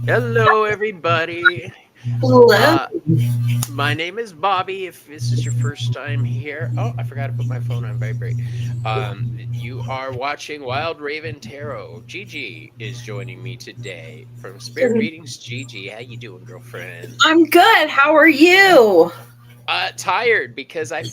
Hello, everybody. Hello. Uh, my name is Bobby. If this is your first time here, oh, I forgot to put my phone on vibrate. You are watching Wild Raven Tarot. Gigi is joining me today from Spirit Readings Gigi. How you doing, girlfriend? I'm good. How are you? Tired because I.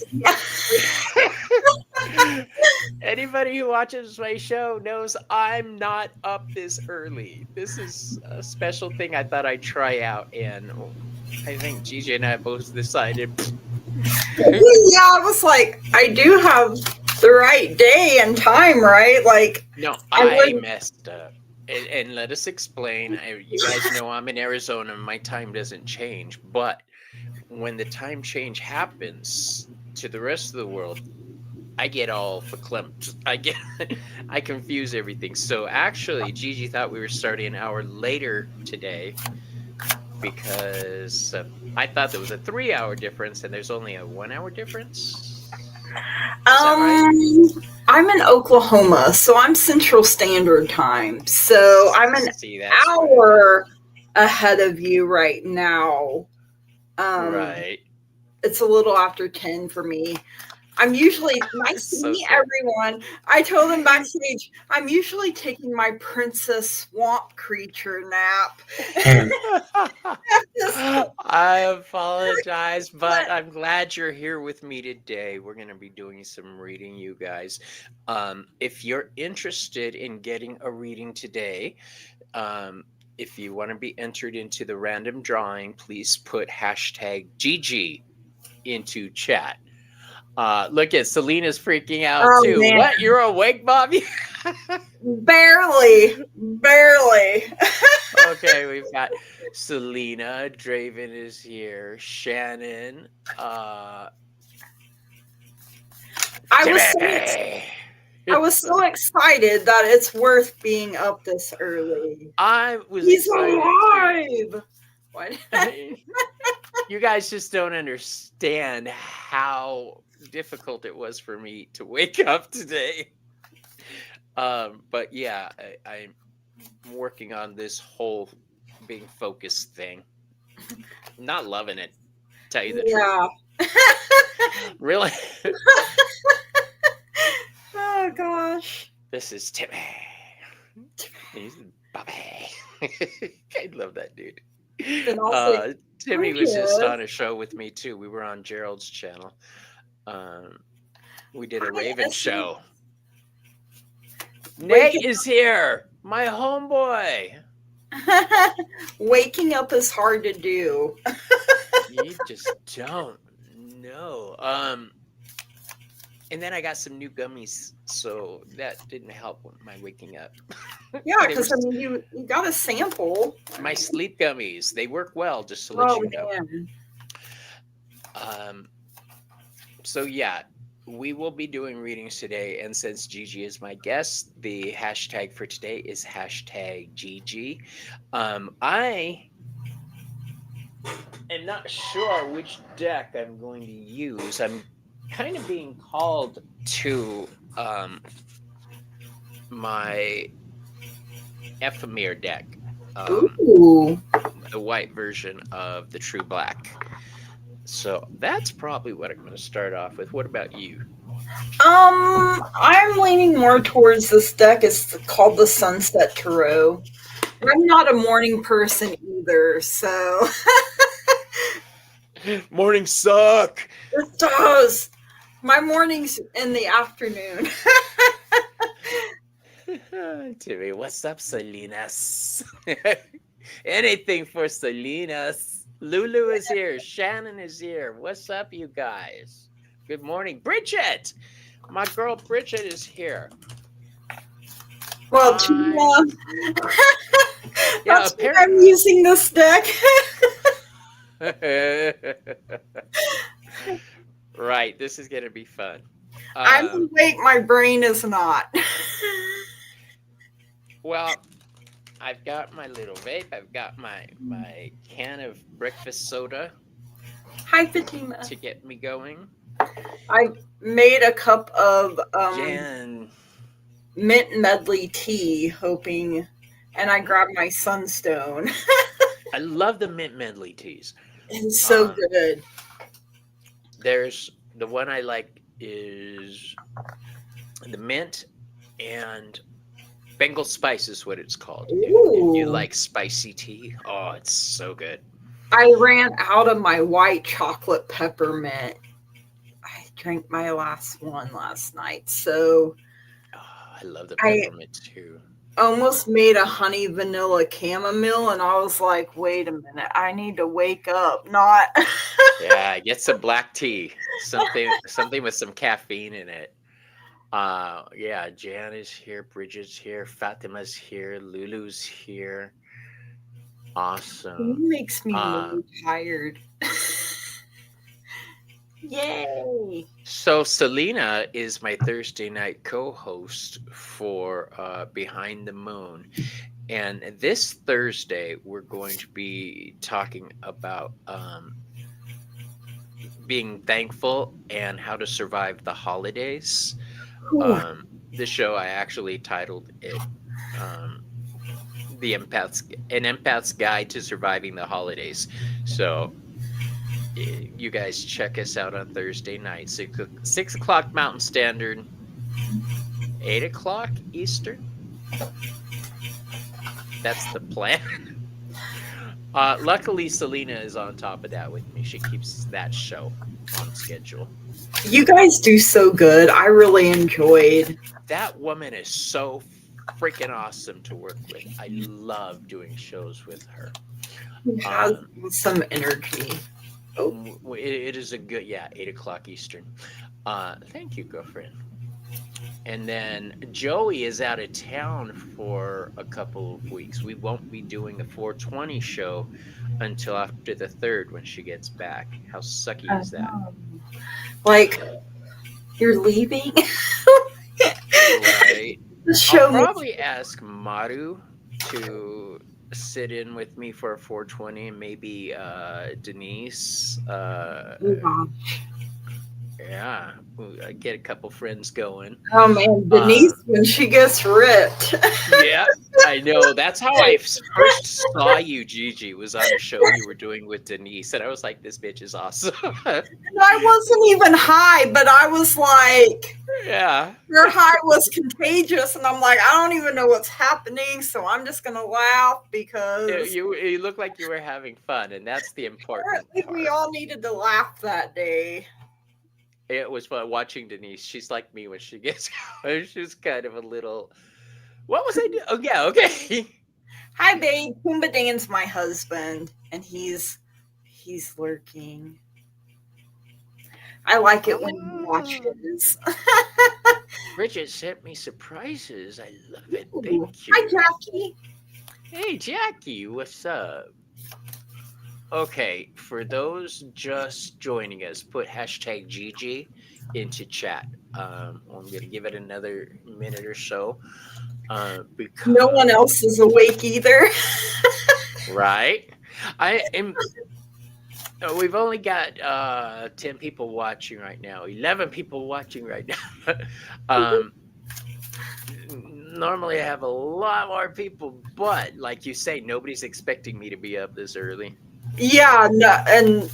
Anybody who watches my show knows I'm not up this early. This is a special thing I thought I'd try out, and I think Gigi and I both decided. Yeah, I was like, I do have the right day and time, right? Like, No, I I wouldn't. messed up. And let us explain. You guys know I'm in Arizona. My time doesn't change. But when the time change happens to the rest of the world, I get all verklempt. I confuse everything. So actually, Gigi thought we were starting an hour later today because I thought there was a 3 hour difference and there's only a 1 hour difference. Is that right? I'm in Oklahoma, so I'm Central Standard Time. So I'm an See, that's what I did. hour ahead of you right now. Um, Right. it's a little after 10 for me. I'm usually nice to So meet cool. everyone. I told them backstage, I'm usually taking my princess swamp creature nap. Just I apologize, but let- I'm glad you're here with me today. We're going to be doing some reading, you guys. If you're interested in getting a reading today, um, if you want to be entered into the random drawing, please put hashtag GG into chat. Look at Selena's freaking out oh too. man, What? You're awake, Bobby? barely, barely. Okay, we've got Selena. Draven is here. Shannon. I was so Timmy. I was so excited that it's worth being up this early. I was He's excited too. alive. What? You guys just don't understand how difficult it was for me to wake up today. But yeah, I'm working on this whole being focused thing. Not loving it, tell you the truth. Yeah. Really? Oh gosh. This is Timmy. He's Bobby. I love that dude. Then I'll say, Timmy I'm was just here. on a show with me too. We were on Gerald's channel. Um, we did a Hi, Raven Essie. show. Nate Waking is here, my homeboy. Waking up is hard to do. You just don't know. And then I got some new gummies, so that didn't help with my waking up. Yeah, They were because I mean, you got a sample. my sleep gummies. They work well, just to let Oh you know. man. Um, so yeah, we will be doing readings today, and since Gigi is my guest, the hashtag for today is hashtag Gigi. I am not sure which deck I'm going to use. I'm kind of being called to my ephemera deck, Ooh. the white version of the True Black. So that's probably what I'm going to start off with. What about you? I'm leaning more towards this deck. It's called the Sunset Tarot. I'm not a morning person either, so Morning suck. it does. My morning's in the afternoon. Timmy, what's up, Salinas? Anything for Salinas. Lulu is here. Shannon is here. What's up, you guys? Good morning. Bridget! My girl Bridget is here. Well, I yeah, that's why I'm using this deck. right, this is gonna be fun. I'm awake, my brain is not. Well, I've got my little vape. I've got my can of breakfast soda Hi, Fatima. to get me going. I made a cup of Jan, mint medley tea, hoping and I grabbed my sunstone. I love the mint medley teas. It's so Um, good. there's the one I like is the mint and Bengal spice is what it's called. If you Ooh. like spicy tea, oh, it's so good. I ran out of my white chocolate peppermint. I drank my last one last night, so Oh, I love the I peppermint too. almost made a honey vanilla chamomile, and I was like, wait a minute, I need to wake up. Not. Yeah, get some black tea, something with some caffeine in it. Yeah, Jan is here, Bridget's here, Fatima's here, Lulu's here. It Awesome. makes me Um, really tired. Yay. so Selena is my Thursday night co-host for Behind the Moon. And this Thursday, we're going to be talking about being thankful and how to survive the holidays. Whew. This show, I actually titled it "The an Empath's Guide to Surviving the Holidays." So you guys check us out on Thursday night, 6 o'clock Mountain Standard, 8 o'clock Eastern. That's the plan. Luckily, Selena is on top of that with me. She keeps that show on schedule. You guys do so good. I really enjoyed. That woman is so freaking awesome to work with. I love doing shows with her. She has some energy. It is a good, 8 o'clock Eastern. Thank you, girlfriend. And then Joey is out of town for a couple of weeks. We won't be doing the 420 show until after the 3rd when she gets back. How sucky is that? Like, you're leaving? Right. I'll probably ask Maru to sit in with me for a 420 and maybe Denise. Yeah, get a couple friends going. Oh man, Denise, when she gets ripped. Yeah, I know. That's how I first saw you, Gigi, was on a show you were doing with Denise. And I was like, this bitch is awesome. And I wasn't even high, but I was like, yeah. Your high was contagious. And I'm like, I don't even know what's happening. So I'm just going to laugh because. You look like you were having fun. And that's the important part. We all needed to laugh that day. It was fun watching Denise. She's like me when she gets going. She's kind of a little. What was I doing? Oh yeah, okay. Hi, babe. Pumbaa Dan's my husband, and he's lurking. I like it when he watches. Bridget sent me surprises. I love it. Thank you. Hi, Jackie. Hey, Jackie. What's up? Okay, for those just joining us, put hashtag Gigi into chat. I'm going to give it another minute or so. Because no one else is awake either. Right? We've only got 10 people watching right now, 11 people watching right now. Normally I have a lot more people, but like you say, nobody's expecting me to be up this early. Yeah, no, and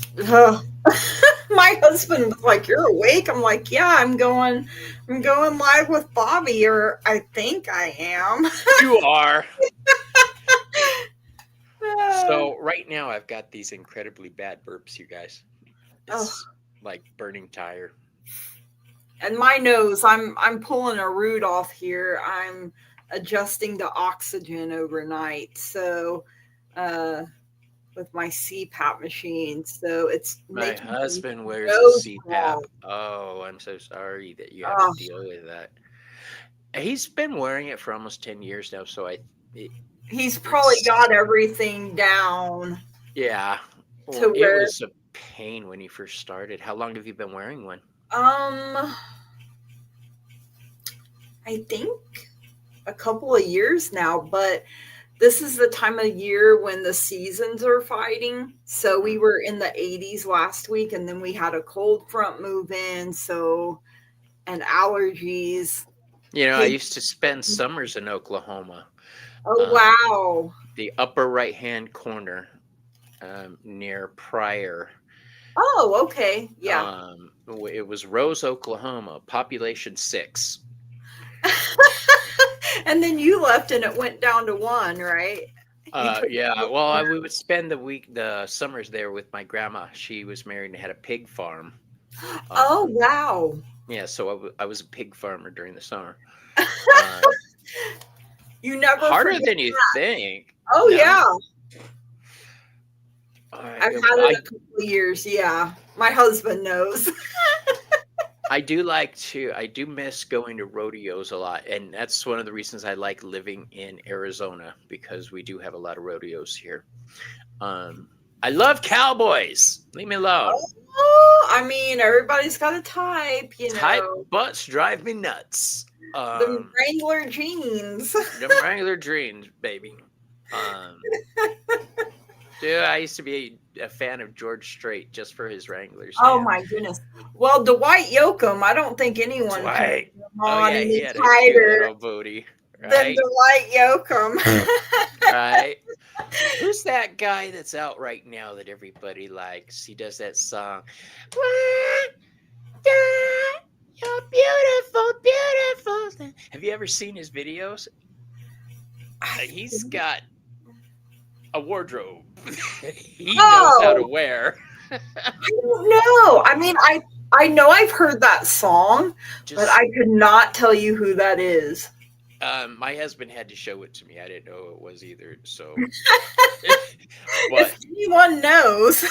my husband was like, "You're awake?" I'm like, "Yeah, I'm going live with Bobby, or I think I am." You are. So right now I've got these incredibly bad burps, you guys. It's like burning tire. And my nose, I'm pulling a root off here. I'm adjusting the oxygen overnight, so with my CPAP machine, so it's my husband wears a CPAP. Oh, I'm so sorry that you have to deal with that. He's been wearing it for almost 10 years now, so he's probably got everything down. Yeah. Well, it was a pain when he first started. How long have you been wearing one? I think a couple of years now, but this is the time of year when the seasons are fighting. So we were in the 80s last week, and then we had a cold front move in, and allergies. You know, I used to spend summers in Oklahoma. Oh, wow. The upper right-hand corner near Pryor. Oh, okay. Yeah. It was Rose, Oklahoma, population 6. And then you left and it went down to 1, right? You took Yeah. Well, we would spend the summers there with my grandma. She was married and had a pig farm. Oh, wow. Yeah, so I was a pig farmer during the summer. You never Harder forget than you that. think. Oh, No. yeah. I've had it a couple of years. Yeah. My husband knows. I do miss going to rodeos a lot, and that's one of the reasons I like living in Arizona, because we do have a lot of rodeos here. I love cowboys. Leave me alone. Oh, I mean, everybody's got a type, you Type know. butts drive me nuts. The Wrangler jeans. The Wrangler jeans, baby. Dude, I used to be a fan of George Strait just for his Wranglers. Oh, man. my goodness. Well, Dwight Yoakam, I don't think anyone Dwight. can put him on he any had a cute tighter little booty, than right? Dwight Yoakam. Right. Who's that guy that's out right now that everybody likes? He does that song. You're beautiful, beautiful. Have you ever seen his videos? He's got a wardrobe. He knows how to wear. I don't know. I mean, I know I've heard that song, but I could not tell you who that is. My husband had to show it to me. I didn't know who it was either. So, if anyone knows,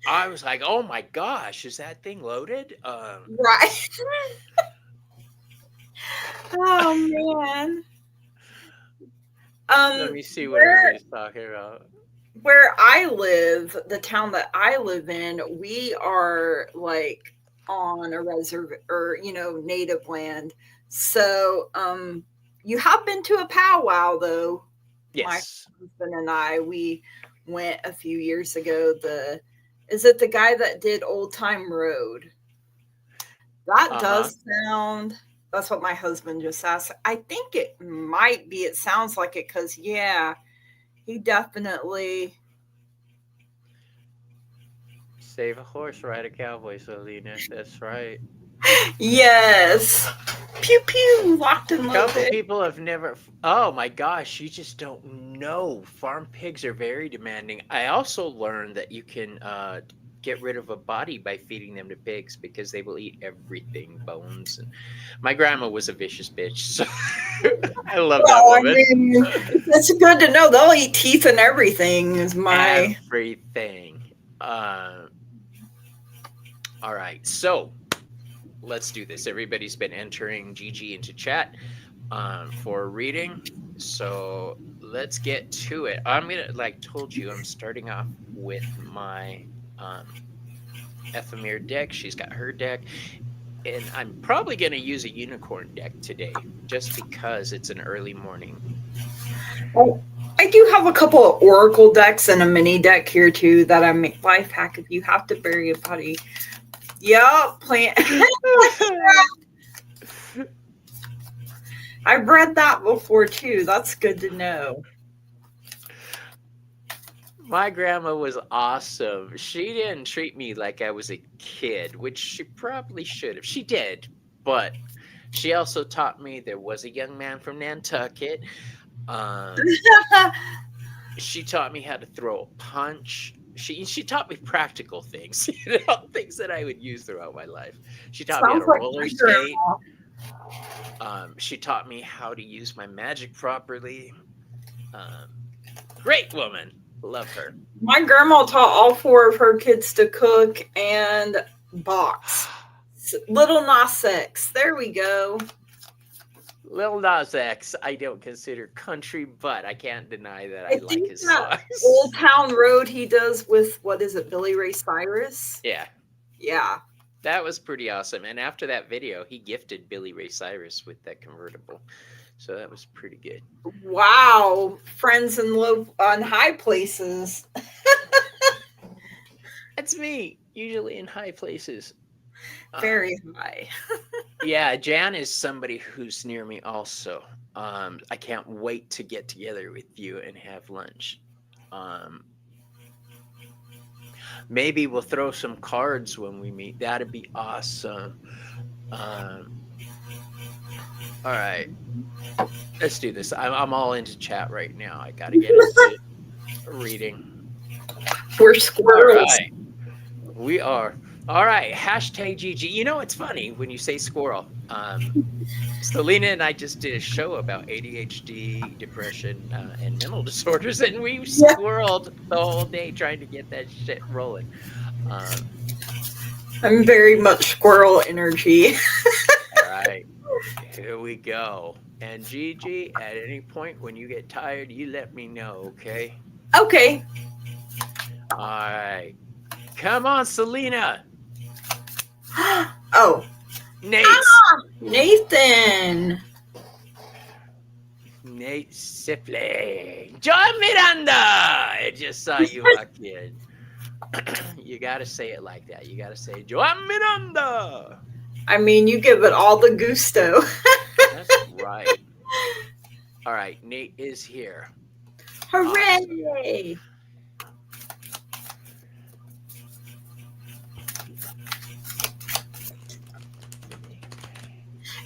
I was like, "Oh my gosh, is that thing loaded?" Right. Oh man. Let me see what everybody's talking about. Where I live, the town that I live in, we are like on a reserve or native land. So you have been to a powwow though. Yes. My husband and I, we went a few years ago. Is it the guy that did Old Time Road? That does sound. That's what my husband just asked. I think it might be. It sounds like it because, yeah, he definitely. Save a horse, ride a cowboy, Selena. That's right. Yes. Pew pew. Locked and loaded. A couple people have never. Oh my gosh, you just don't know. Farm pigs are very demanding. I also learned that you can get rid of a body by feeding them to pigs because they will eat everything, bones. And my grandma was a vicious bitch, so I love that woman. I mean, it's good to know they'll eat teeth and everything. Is my everything. All right, so let's do this. Everybody's been entering Gigi into chat for a reading, so let's get to it. I'm gonna, like told you, I'm starting off with my Ephemer deck. She's got her deck, and I'm probably going to use a unicorn deck today just because it's an early morning. Oh, I do have a couple of oracle decks and a mini deck here too that I make life hack if you have to bury a body. Yep, plant. I've read that before too. That's good to know. My grandma was awesome. She didn't treat me like I was a kid, which she probably should have. She did, but she also taught me there was a young man from Nantucket. She taught me how to throw a punch. She taught me practical things, things that I would use throughout my life. She taught me how to roller skate. She taught me how to use my magic properly. Great woman. Love her. My grandma taught all 4 of her kids to cook and box. Little Nas X. There we go. Lil Nas X, I don't consider country, but I can't deny that I like his songs. Old Town Road he does with, what is it, Billy Ray Cyrus? Yeah. Yeah. That was pretty awesome. And after that video, he gifted Billy Ray Cyrus with that convertible. So that was pretty good. Wow. Friends in low on high places. That's me, usually in high places. Very high. Yeah, Jan is somebody who's near me also. I can't wait to get together with you and have lunch. Maybe we'll throw some cards when we meet. That'd be awesome. All right, let's do this. I'm all into chat right now. I got to get into reading. We're All squirrels. right, we are. All right, hashtag Gigi. You know, it's funny when you say squirrel. Selena and I just did a show about ADHD, depression, and mental disorders, and we squirreled the whole day trying to get that shit rolling. I'm very much squirrel energy. All right, here we go. And Gigi, at any point when you get tired, you let me know, okay? Okay. All right. Come on, Selena. Oh. Nate. Nathan. Nate Sifling. John Miranda. I just saw you walk in. You got to say it like that. You got to say, Joan Miranda. I mean, you give it all the gusto. That's right. All right, Nate is here. Hooray!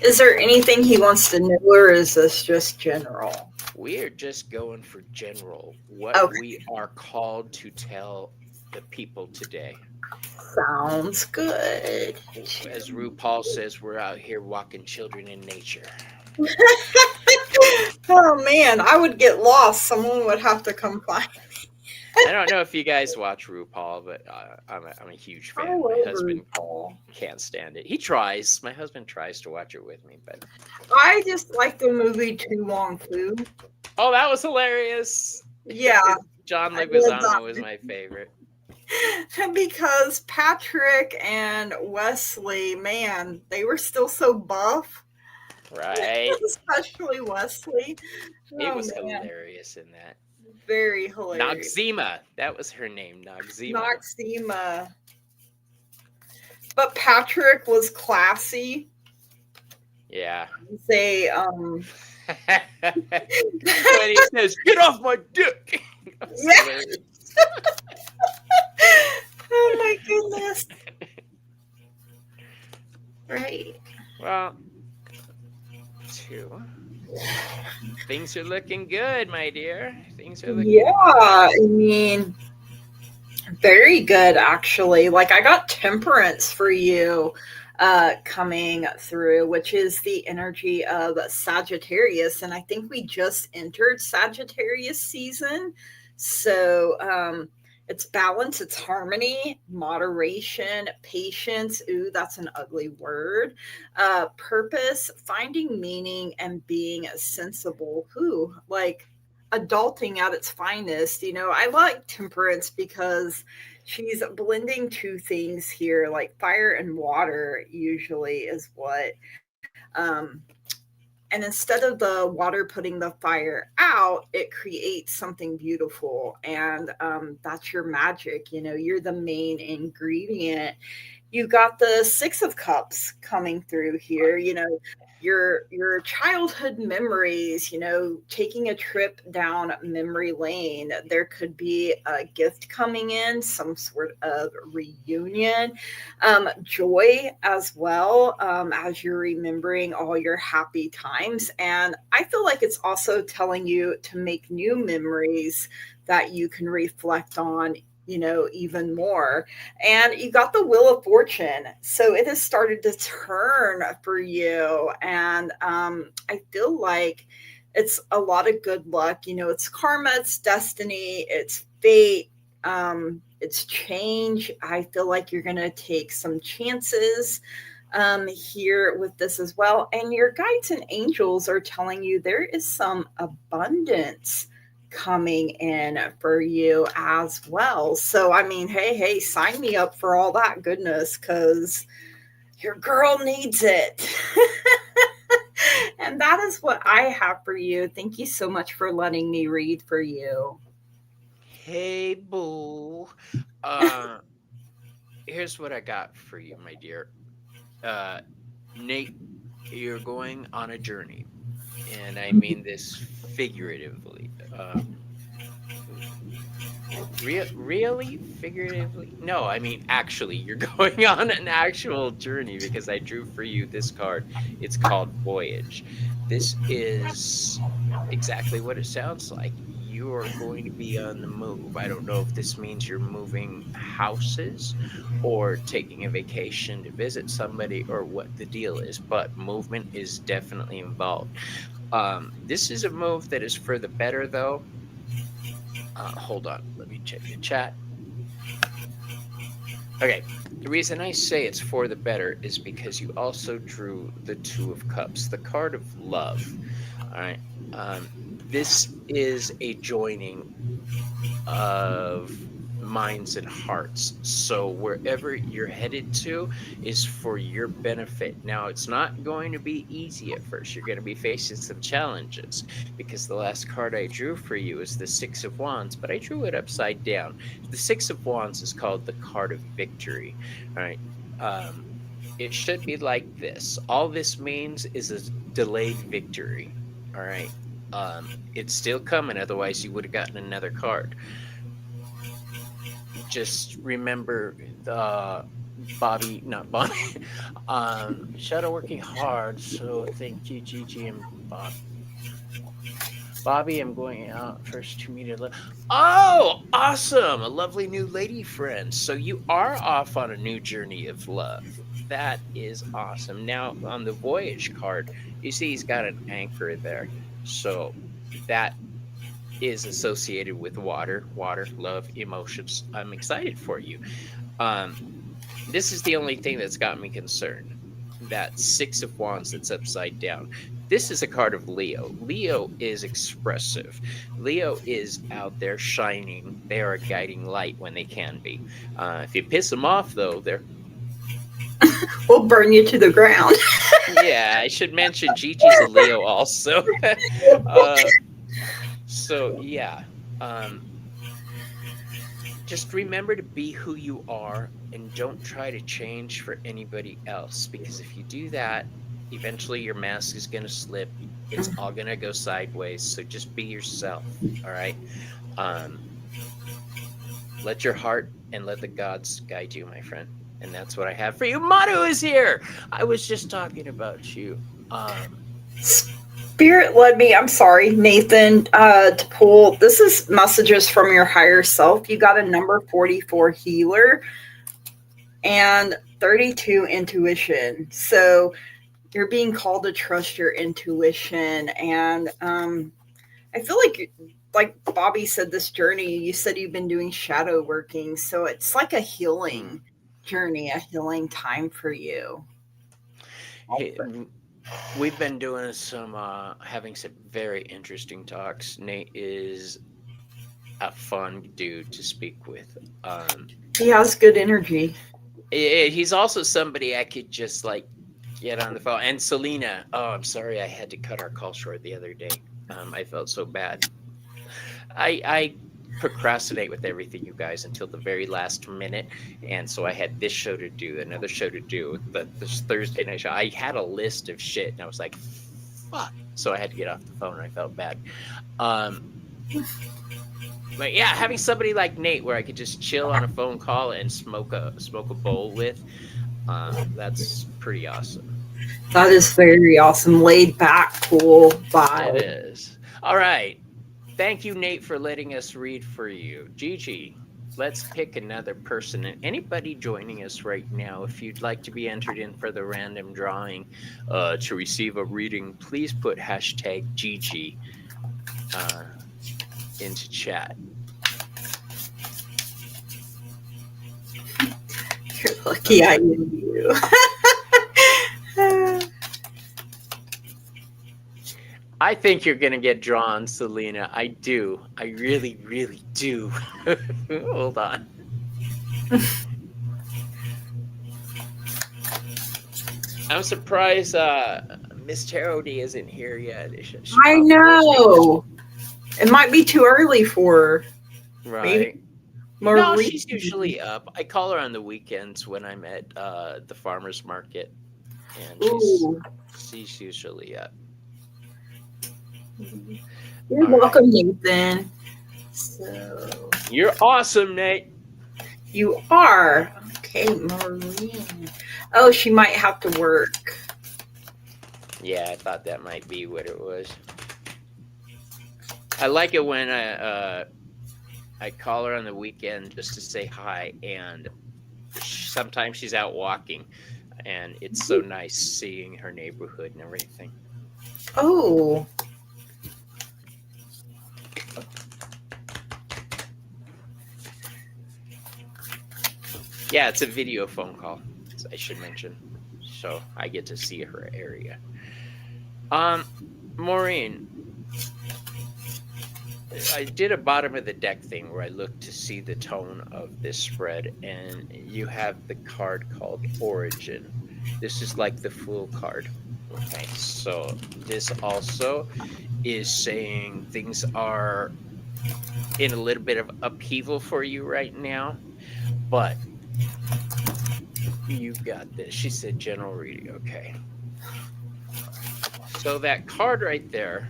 Is there anything he wants to know, or is this just general? We're just going for general. What we are called to tell the people today. Sounds good. As RuPaul says, we're out here walking children in nature. Oh man, I would get lost. Someone would have to come find me. I don't know if you guys watch RuPaul, but I'm a huge fan. My husband can't stand it. He tries. My husband tries to watch it with me, but I just like the movie Too Long Fu. Oh, that was hilarious. Yeah. John Leguizamo was my favorite. Because Patrick and Wesley, man, they were still so buff. Right. Especially Wesley. He was hilarious in that. Very hilarious. Noxzema. That was her name. Noxzema. Noxzema. But Patrick was classy. Yeah. Say, when he says, "Get off my dick." Oh my goodness. Right. Well, things are looking good, my dear. Things are looking good. I mean, very good, actually. Like, I got temperance for you coming through, which is the energy of Sagittarius. And I think we just entered Sagittarius season. So it's balance, it's harmony, moderation, patience. Ooh, that's an ugly word. Purpose, finding meaning, and being sensible. Ooh, like adulting at its finest. You know, I like temperance because she's blending two things here, like fire and water usually is what. And instead of the water putting the fire out, it creates something beautiful. And that's your magic. You know, you're the main ingredient. You got the Six of Cups coming through here. You know, your childhood memories, you know, taking a trip down memory lane. There could be a gift coming in, some sort of reunion, joy as well, as you're remembering all your happy times. And I feel like it's also telling you to make new memories that you can reflect on, you know, even more. And you got the Wheel of Fortune. So it has started to turn for you. And I feel like it's a lot of good luck. You know, it's karma, it's destiny, it's fate, it's change. I feel like you're going to take some chances here with this as well. And your guides and angels are telling you there is some abundance coming in for you as well. So, I mean, hey, sign me up for all that goodness, because your girl needs it. And that is what I have for you. Thank you so much for letting me read for you. Hey, boo. Here's what I got for you, my dear. Nate, you're going on a journey. and I mean this figuratively. Really? Figuratively? No, I mean actually. You're going on an actual journey because I drew for you this card. It's called Voyage. This is exactly what it sounds like. You are going to be on the move. I don't know if this means you're moving houses or taking a vacation to visit somebody or what the deal is, but movement is definitely involved. This is a move that is for the better, though. Hold on, let me check the chat. Okay, the reason I say it's for the better is because you also drew the Two of Cups, the card of love. All right, this is a joining of minds and hearts. So wherever you're headed to is for your benefit. Now, it's not going to be easy at first. You're going to be facing some challenges because the last card I drew for you is the Six of Wands, but I drew it upside down. The Six of Wands is called the card of victory. All right. It should be like this. All this means is a delayed victory. All right. It's still coming, otherwise you would have gotten another card. Just remember Bobby, not Bobby, Shadow working hard, so thank you, Gigi and Bob. Bobby, I'm going out first to meet a Oh, awesome! A lovely new lady friend. So you are off on a new journey of love. That is awesome. Now, on the Voyage card, you see he's got an anchor there. So that is associated with water, love, emotions. I'm excited for you. This is the only thing that's got me concerned. That Six of Wands that's upside down. This is a card of Leo. Leo is expressive. Leo is out there shining. They are a guiding light when they can be. If you piss them off, though, they're We'll burn you to the ground. yeah, I should mention Gigi's a Leo also. So yeah, just remember to be who you are and don't try to change for anybody else, because if you do that, eventually your mask is going to slip. It's all going to go sideways. So just be yourself. All right. Let your heart and let the gods guide you, my friend. And that's what I have for you. Manu is here. I was just talking about you. Spirit led me, I'm sorry, Nathan, to pull. This is messages from your higher self. You got a number 44 healer and 32 intuition. So you're being called to trust your intuition. And I feel like Bobby said, this journey, you said you've been doing shadow working. So it's like a healing journey, a healing time for you. Hey, we've been doing having some very interesting talks. Nate is a fun dude to speak with. He has good energy. He's also somebody I could just like get on the phone. And Selena, oh, I'm sorry I had to cut our call short the other day. I felt so bad. I procrastinate with everything, you guys, until the very last minute, and so I had this show to do, another show to do, this Thursday night show. I had a list of shit, and I was like, fuck. So I had to get off the phone, and I felt bad. But yeah, having somebody like Nate where I could just chill on a phone call and smoke a bowl with, that's pretty awesome. That is very awesome. Laid back, cool vibe. It is. All right. Thank you, Nate, for letting us read for you. Gigi, let's pick another person. And anybody joining us right now, if you'd like to be entered in for the random drawing to receive a reading, please put hashtag Gigi into chat. You're lucky I knew you. I think you're going to get drawn, Selena. I do. I really, really do. Hold on. I'm surprised Miss Tarody isn't here yet. I know. It might be too early for her. Right. No, she's usually up. I call her on the weekends when I'm at the farmer's market. And she's usually up. You're All right. welcome, Nathan. So You're awesome, Nate. you are. Okay, Maureen. Oh, she might have to work. Yeah, I thought that might be what it was. I like it when I call her on the weekend just to say hi, and sometimes she's out walking, and it's so nice seeing her neighborhood and everything. Oh, Yeah, it's a video phone call, I should mention. So I get to see her area. Maureen, I did a bottom of the deck thing where I looked to see the tone of this spread, and you have the card called Origin. This is like the Fool card. Okay, so this also is saying things are in a little bit of upheaval for you right now, but you've got this. She said general reading. Okay. So that card right there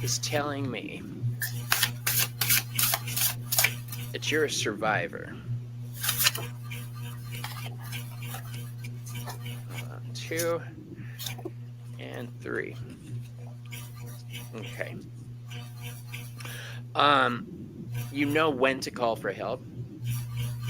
is telling me that you're a survivor. 2 and 3. Okay. You know when to call for help,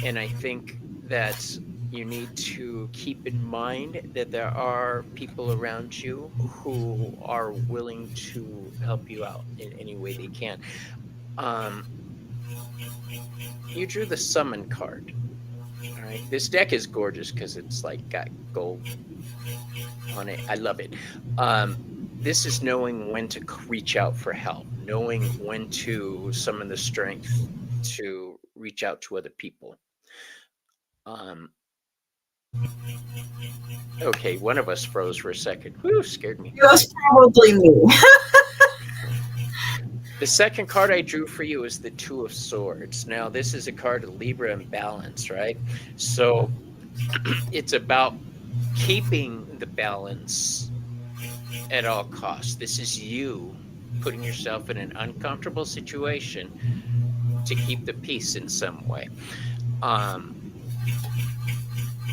and I think that you need to keep in mind that there are people around you who are willing to help you out in any way they can. You drew the summon card. All right, this deck is gorgeous because it's like got gold on it. I love it. This is knowing when to reach out for help, knowing when to summon the strength to reach out to other people. Okay, one of us froze for a second. Whew, scared me. it was probably me. The second card I drew for you is the Two of Swords. Now, this is a card of Libra and balance, right? So it's about keeping the balance at all costs. This is you putting yourself in an uncomfortable situation to keep the peace in some way.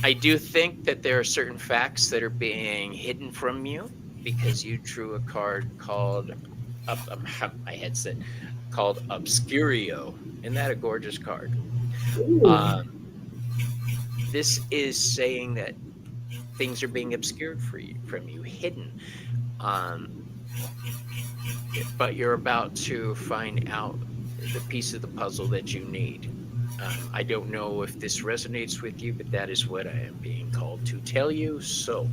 I do think that there are certain facts that are being hidden from you because you drew a card called my headset called Obscurio. Isn't that a gorgeous card? This is saying that things are being obscured from you, hidden. But you're about to find out the piece of the puzzle that you need. I don't know if this resonates with you, but that is what I am being called to tell you. So,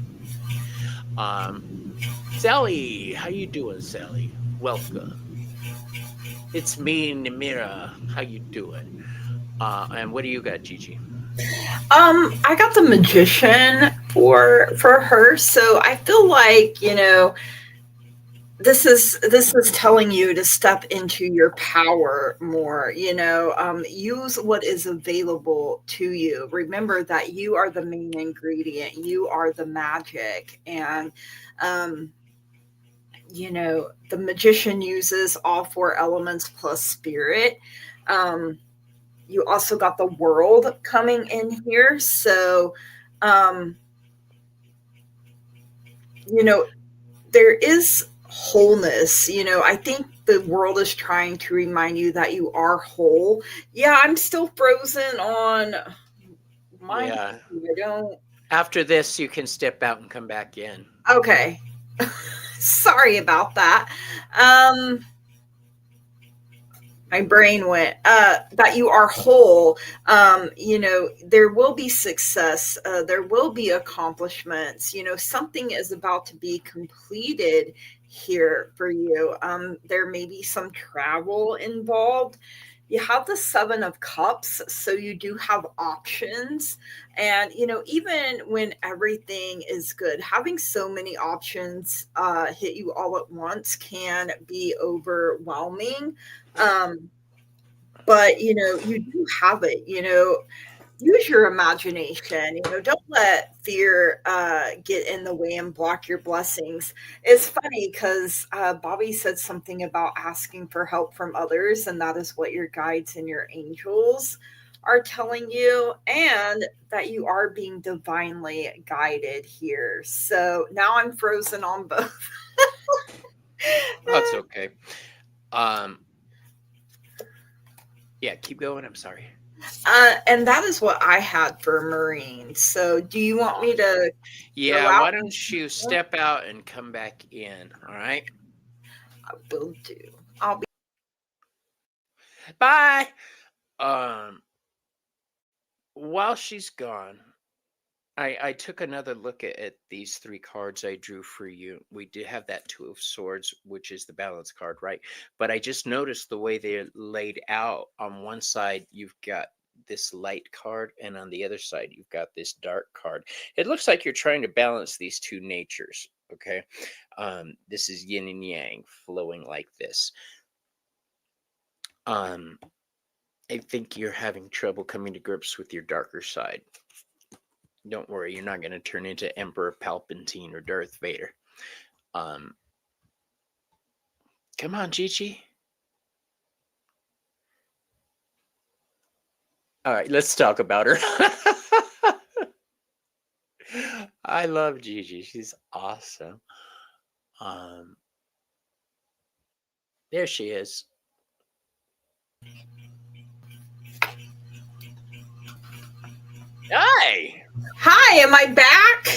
Sally, how you doing, Sally? Welcome. It's me, Namira. How you doing? And what do you got, Gigi? I got the Magician for her, so I feel like this is telling you to step into your power more. Use what is available to you. Remember that you are the main ingredient. You are the magic, and the Magician uses all 4 elements plus spirit. You also got the World coming in here. So, there is wholeness. I think the world is trying to remind you that you are whole. Yeah, I'm still frozen on my. Yeah. I don't. After this, you can step out and come back in. Okay. Sorry about that. My brain went that you are whole. There will be success, there will be accomplishments. Something is about to be completed here for you. There may be some travel involved. You have the 7 of Cups, so you do have options. And even when everything is good, having so many options hit you all at once can be overwhelming. But you do have it. use your imagination. Don't let fear get in the way and block your blessings. It's funny because Bobby said something about asking for help from others, and that is what your guides and your angels are telling you, and that you are being divinely guided here. So now I'm frozen on both. That's okay. Yeah, keep going. I'm sorry. And that is what I had for Marines. So do you want me to go Yeah, out? why don't you step out and come back in? All right. I will do. I'll be. Bye. Um, while she's gone, I took another look at these three cards I drew for you. We did have that Two of Swords, which is the balance card, right? But I just noticed the way they're laid out. On one side, you've got this light card, and on the other side, you've got this dark card. It looks like you're trying to balance these two natures, okay? This is yin and yang flowing like this. I think you're having trouble coming to grips with your darker side. Don't worry, you're not going to turn into Emperor Palpatine or Darth Vader. Come on, Gigi. All right, let's talk about her. I love Gigi. She's awesome. There she is. Hi. Hi, am I back?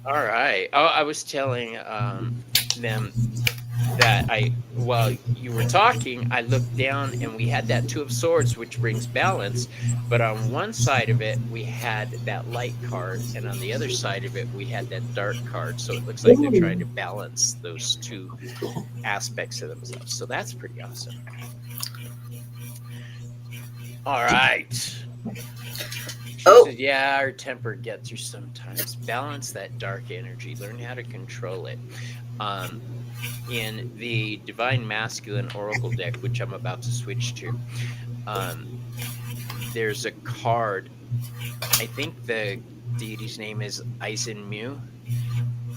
All right. Oh, I was telling them that while you were talking, I looked down and we had that Two of Swords, which brings balance. But on one side of it, we had that light card, and on the other side of it, we had that dark card. So it looks like they're trying to balance those two aspects of themselves. So that's pretty awesome. All right. She says, yeah, our temper gets you sometimes. Balance that dark energy. Learn how to control it. In the Divine Masculine Oracle deck, which I'm about to switch to, there's a card. I think the deity's name is Aizen Mu,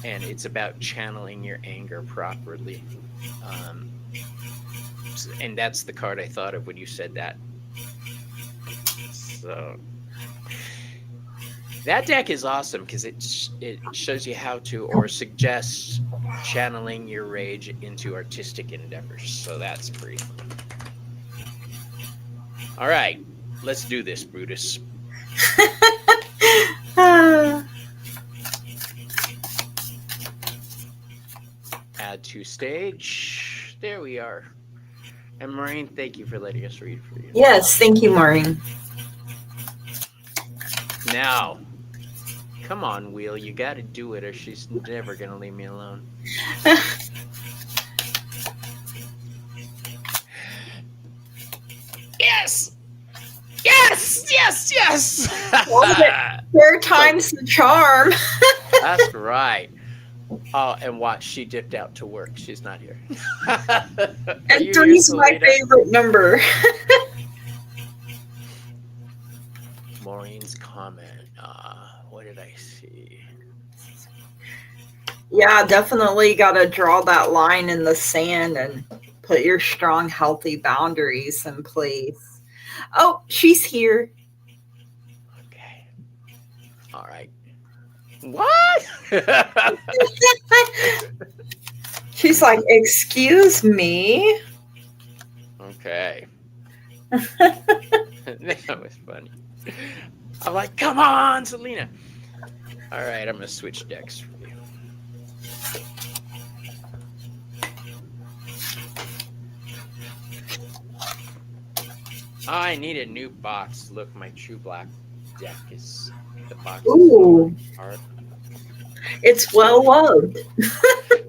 and it's about channeling your anger properly. And that's the card I thought of when you said that. So that deck is awesome because it shows you how to, or suggests channeling your rage into artistic endeavors. So that's pretty fun. All right, let's do this, Brutus. Add to stage. There we are. And Maureen, thank you for letting us read for you. Yes, thank you, Maureen. Now, come on, Wheel. You got to do it or she's never going to leave me alone. Yes! Yes! Yes! Yes! Third time's the charm. That's right. Oh, and watch, she dipped out to work. She's not here. And three's my favorite number. Maureen's comment. What did I see? Yeah, definitely got to draw that line in the sand and put your strong, healthy boundaries in place. Oh, she's here. Okay. All right. What? She's like, excuse me. Okay. That was funny. I'm like, come on, Selena. All right, I'm going to switch decks for you. I need a new box. Look, my True Black deck is the box. Ooh. It's well loved.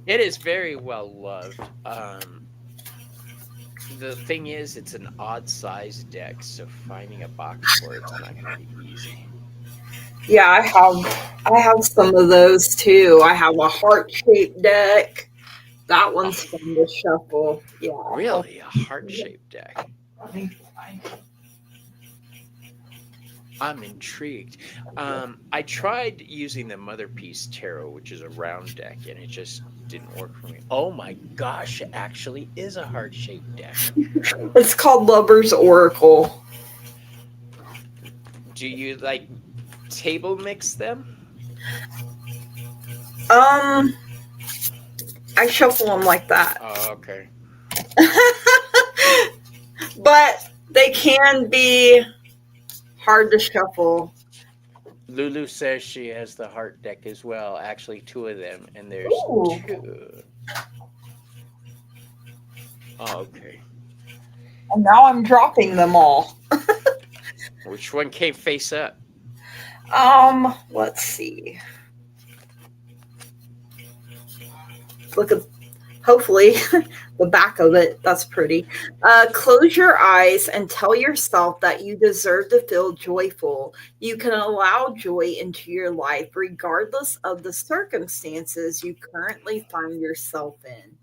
It is very well loved. The thing is, it's an odd size deck, so finding a box for it's not going to be easy. Yeah, I have some of those too. I have a heart-shaped deck. That one's fun to shuffle. Yeah. Really? A heart-shaped deck? I'm intrigued. I tried using the Mother Piece Tarot, which is a round deck, and it just didn't work for me. Oh my gosh, it actually is a heart-shaped deck. It's called Lover's Oracle. Do you like table mix them? I shuffle them like that. Oh, okay. But they can be hard to shuffle. Lulu says she has the heart deck as well. Actually, two of them, and there's Ooh. two. Oh, okay. And now I'm dropping them all. Which one came face up? Let's see. Look at, hopefully, the back of it. That's pretty. Close your eyes and tell yourself that you deserve to feel joyful. You can allow joy into your life regardless of the circumstances you currently find yourself in.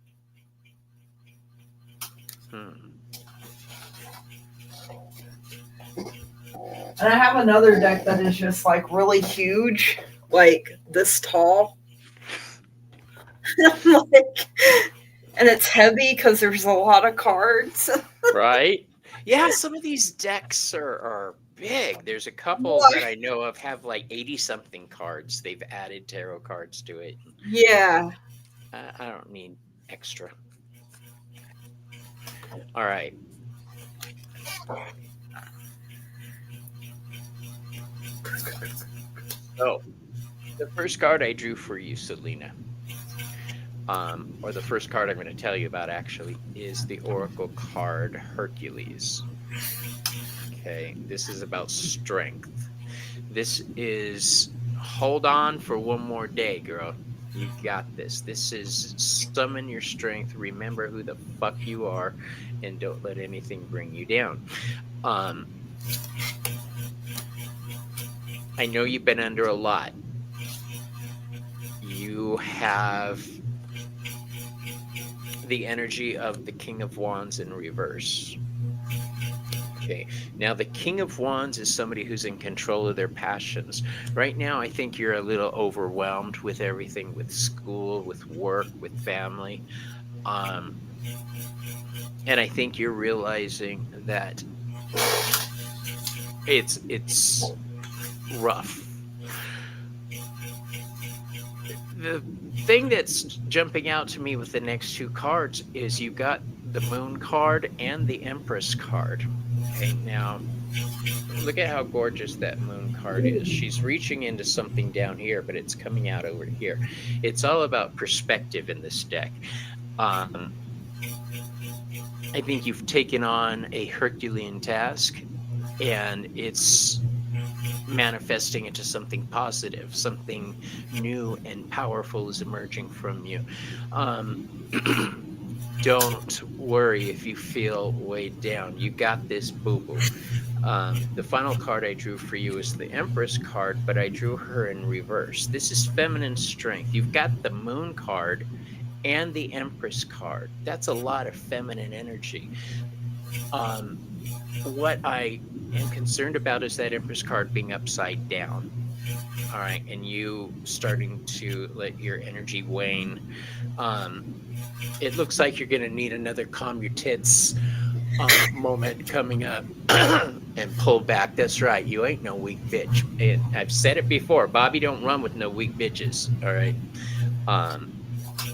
And I have another deck that is just like really huge, like this tall. And it's heavy because there's a lot of cards. Right? Yeah, some of these decks are big. There's a couple that I know of have like 80-something cards. They've added tarot cards to it. Yeah. I don't need extra. All right. So, the first card I drew for you, Selena, or the first card I'm going to tell you about actually, is the Oracle card Hercules. Okay, this is about strength. This is hold on for one more day, girl. You got this. This is summon your strength. Remember who the fuck you are, and don't let anything bring you down. I know you've been under a lot. You have the energy of the King of Wands in reverse. Okay, now the King of Wands is somebody who's in control of their passions. Right now, I think you're a little overwhelmed with everything, with school, with work, with family. And I think you're realizing that it's rough. The thing that's jumping out to me with the next two cards is you got the Moon card and the Empress card. Okay, now look at how gorgeous that Moon card is. She's reaching into something down here, but it's coming out over here. It's all about perspective in this deck. I think you've taken on a Herculean task, and it's manifesting into something positive. Something new and powerful is emerging from you. Don't worry if you feel weighed down. You got this, boo-boo. The final card I drew for you is the Empress card, but I drew her in reverse. This is feminine strength. You've got the Moon card and the Empress card. That's a lot of feminine energy. What I am concerned about is that Empress card being upside down. All right, and you starting to let your energy wane. It looks like you're going to need another calm your tits moment coming up and pull back. That's right. You ain't no weak bitch. And I've said it before. Bobby don't run with no weak bitches. All right.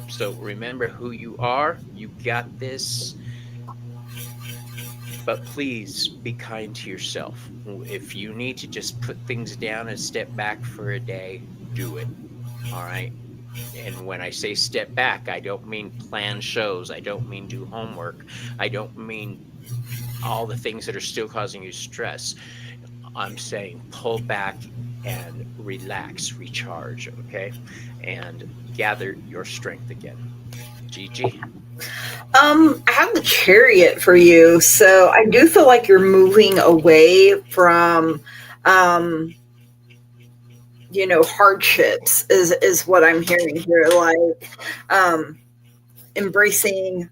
So remember who you are. You got this. But please be kind to yourself. If you need to just put things down and step back for a day, do it. All right. And when I say step back, I don't mean plan shows. I don't mean do homework. I don't mean all the things that are still causing you stress. I'm saying pull back and relax, recharge, okay? And gather your strength again. Gigi? I have the Chariot for you. So I do feel like you're moving away from hardships is what I'm hearing here. Like embracing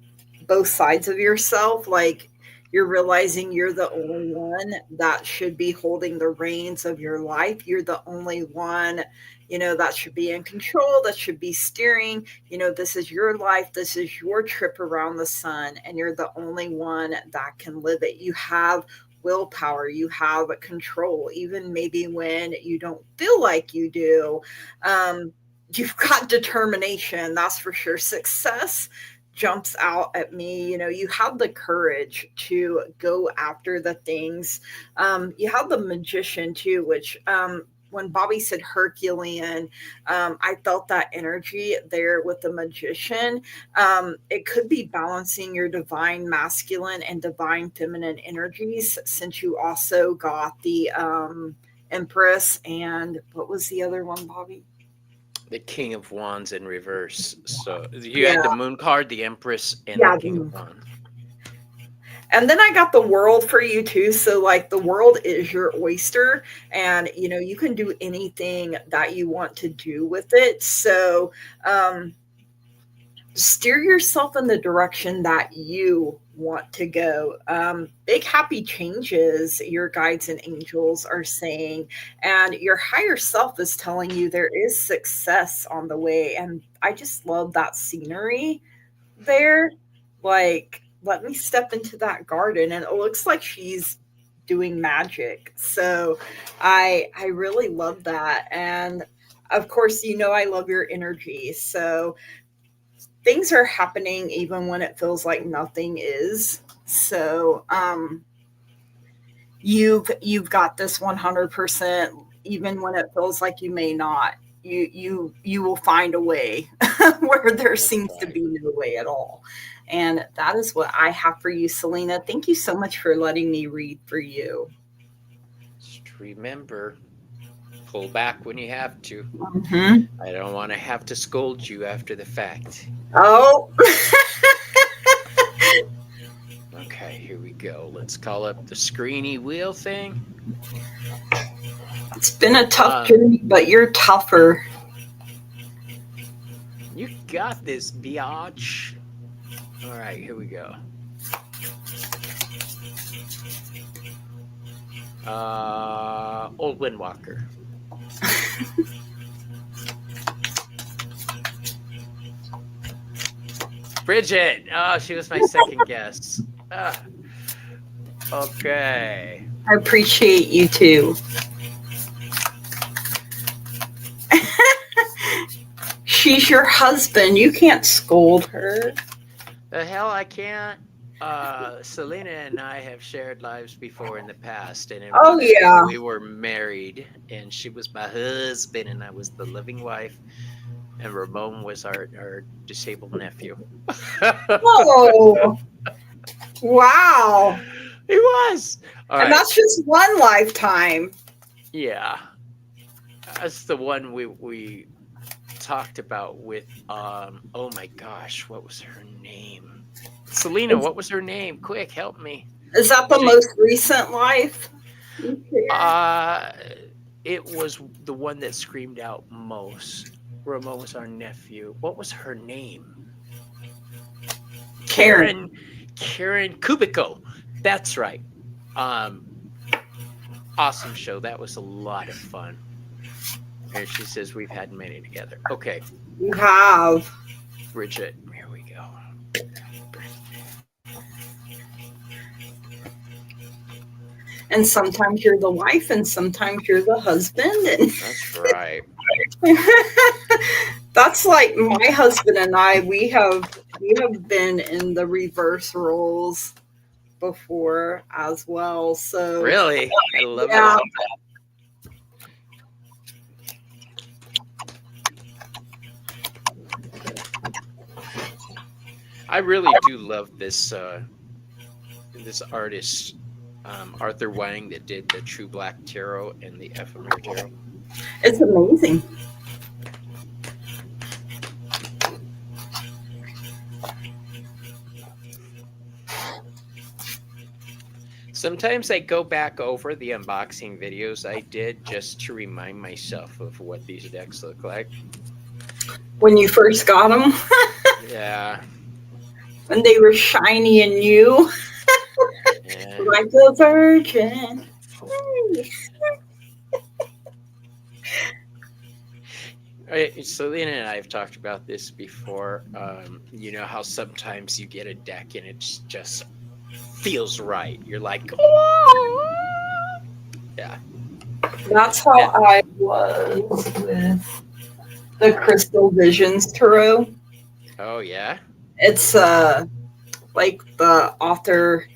both sides of yourself. Like You're realizing you're the only one that should be holding the reins of your life. You're the only one, that should be in control, that should be steering. This is your life. This is your trip around the sun, and you're the only one that can live it. You have willpower, you have control, even maybe when you don't feel like you do. You've got determination, that's for sure. Success jumps out at me. You have the courage to go after the things. You have the magician too, which when Bobby said Herculean, I felt that energy there with the magician. It could be balancing your divine masculine and divine feminine energies, since you also got the Empress, and what was the other one, Bobby? The King of Wands in reverse. So you Yeah. had the Moon card, the Empress, and Yeah, the King of Wands. And then I got the world for you too. So like the world is your oyster, and you can do anything that you want to do with it. So steer yourself in the direction that you want to go. Big happy changes, your guides and angels are saying, and your higher self is telling you there is success on the way. And I just love that scenery there. Like, let me step into that garden, and it looks like she's doing magic. So I really love that. And of course, I love your energy. So things are happening even when it feels like nothing is. So you've got this 100%, even when it feels like you may not. You will find a way where there seems to be no way at all. And that is what I have for you, Selena. Thank you so much for letting me read for you. Just remember, pull back when you have to. Mm-hmm. I don't want to have to scold you after the fact. Oh. Okay, here we go. Let's call up the screeny wheel thing. It's been a tough journey, but you're tougher. You got this, biatch. All right, here we go. Old Windwalker. Bridget. Oh, she was my second guess. Okay. I appreciate you too. She's your husband. You can't scold her. The hell I can't. Selena and I have shared lives before in the past, and we were married, and she was my husband, and I was the living wife, and Ramon was our disabled nephew. Oh, wow! He was, and that's just one lifetime. Yeah, that's the one we talked about with. Oh my gosh, what was her name? Selena, what was her name? Quick, help me. Is that the most recent life? It was the one that screamed out most. Ramon was our nephew. What was her name? Karen Kubico. That's right. Awesome show. That was a lot of fun. And she says we've had many together. Okay. You have. Bridget, here we go. And sometimes you're the wife, and sometimes you're the husband. And that's right. That's like my husband and I. We have been in the reverse roles before as well. So really, I love that. I really do love this this artist, Arthur Wang, that did the True Black Tarot and the Ephemera Tarot. It's amazing. Sometimes I go back over the unboxing videos I did just to remind myself of what these decks look like. When you first got them? Yeah. When they were shiny and new? like a virgin. So Lena and I have talked about this before. You know how sometimes you get a deck and it just feels right. You're like, oh, yeah. That's how I was with the Crystal Visions Tarot. Oh yeah. It's like the author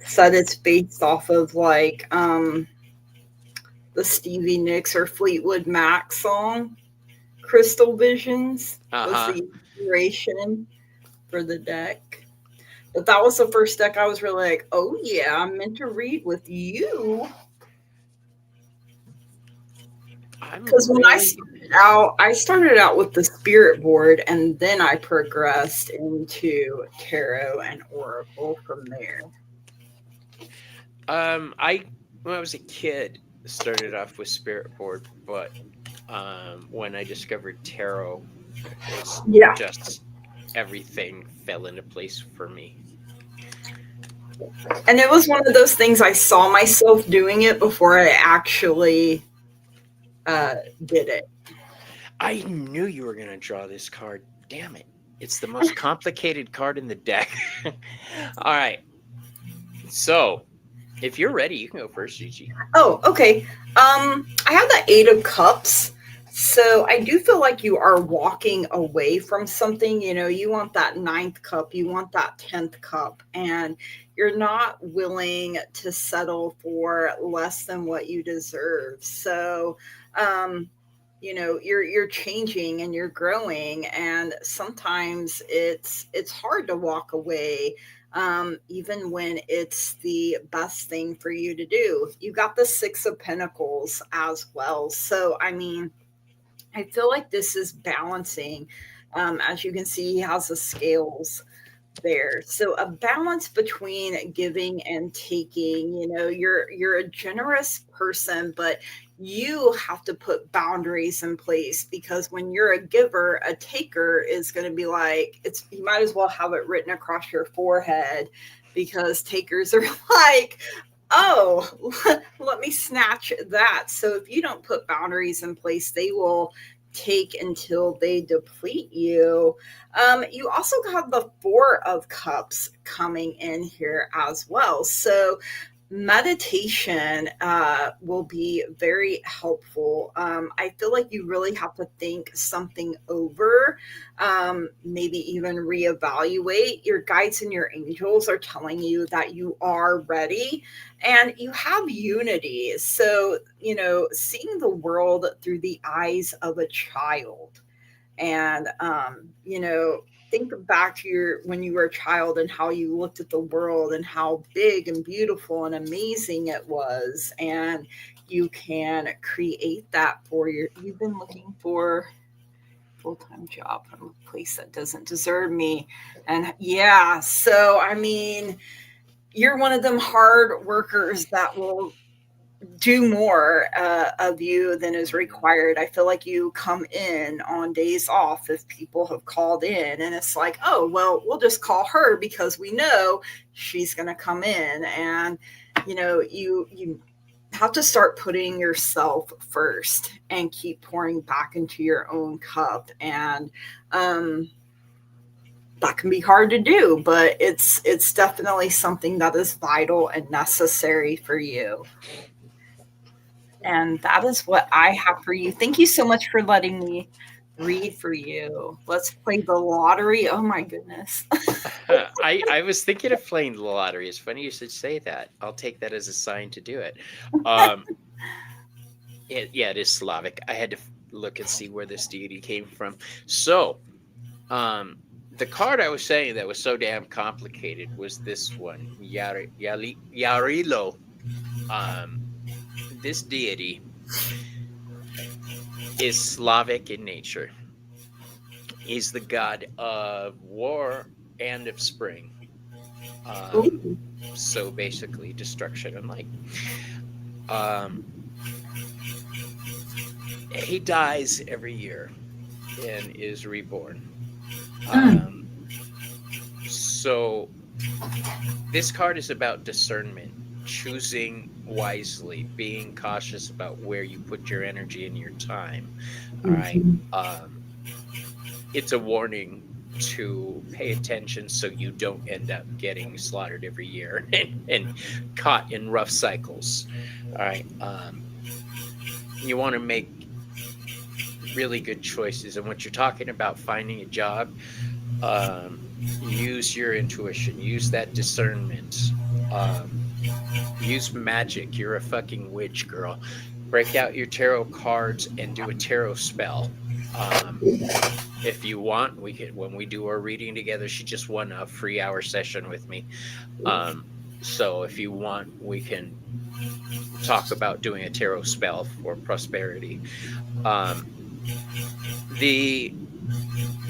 said it's based off of like the Stevie Nicks or Fleetwood Mac song. Crystal Visions was Uh-huh. the inspiration for the deck. But that was the first deck I was really like, oh yeah, I'm meant to read with you. Because when I started out with the spirit board, and then I progressed into tarot and oracle from there. I when I was a kid started off with spirit board, but when I discovered tarot, it's just everything fell into place for me. And it was one of those things I saw myself doing it before I actually did it. I knew you were going to draw this card. Damn it. It's the most complicated card in the deck. All right. So, if you're ready, you can go first, Gigi. Oh, okay. I have the 8 of Cups. So I do feel like you are walking away from something. You know, you want that 9th cup, you want that 10th cup, and you're not willing to settle for less than what you deserve. So, you know, you're changing and you're growing, and sometimes it's hard to walk away, even when it's the best thing for you to do. You got the 6 of Pentacles as well. So, I mean, I feel like this is balancing. As you can see, he has the scales there. So a balance between giving and taking. You know, you're a generous person, but you have to put boundaries in place, because when you're a giver, a taker is going to be like, it's, you might as well have it written across your forehead, because takers are like, oh, let me snatch that. So if you don't put boundaries in place, they will take until they deplete you. You also have the 4 of Cups coming in here as well. So meditation will be very helpful. I feel like you really have to think something over, maybe even reevaluate. Your guides and your angels are telling you that you are ready and you have unity. So, you know, seeing the world through the eyes of a child, and you know, think back to your, when you were a child, and how you looked at the world and how big and beautiful and amazing it was, and you can create that for your, you've been looking for full-time job from a place that doesn't deserve me. And yeah, so I mean, you're one of them hard workers that will do more of you than is required. I feel like you come in on days off if people have called in, and it's like, oh, well, we'll just call her because we know she's going to come in. And, you know, you have to start putting yourself first and keep pouring back into your own cup. And, that can be hard to do, but it's definitely something that is vital and necessary for you. And that is what I have for you. Thank you so much for letting me read for you. Let's play the lottery. Oh my goodness. I was thinking of playing the lottery. It's funny you should say that. I'll take that as a sign to do it. Yeah, it is Slavic. I had to look and see where this deity came from. So, the card I was saying that was so damn complicated was this one, Yarilo. This deity is Slavic in nature. He's the god of war and of spring. So basically, destruction and light. He dies every year and is reborn. So This card is about discernment, choosing wisely, being cautious about where you put your energy and your time. All right. It's a warning to pay attention so you don't end up getting slaughtered every year and caught in rough cycles. All right. You want to make really good choices. And what you're talking about, finding a job, use your intuition, use that discernment, use magic. You're a fucking witch, girl. Break out your tarot cards and do a tarot spell. If you want, we can, when we do our reading together, she just won a free hour session with me. So if you want, we can talk about doing a tarot spell for prosperity. The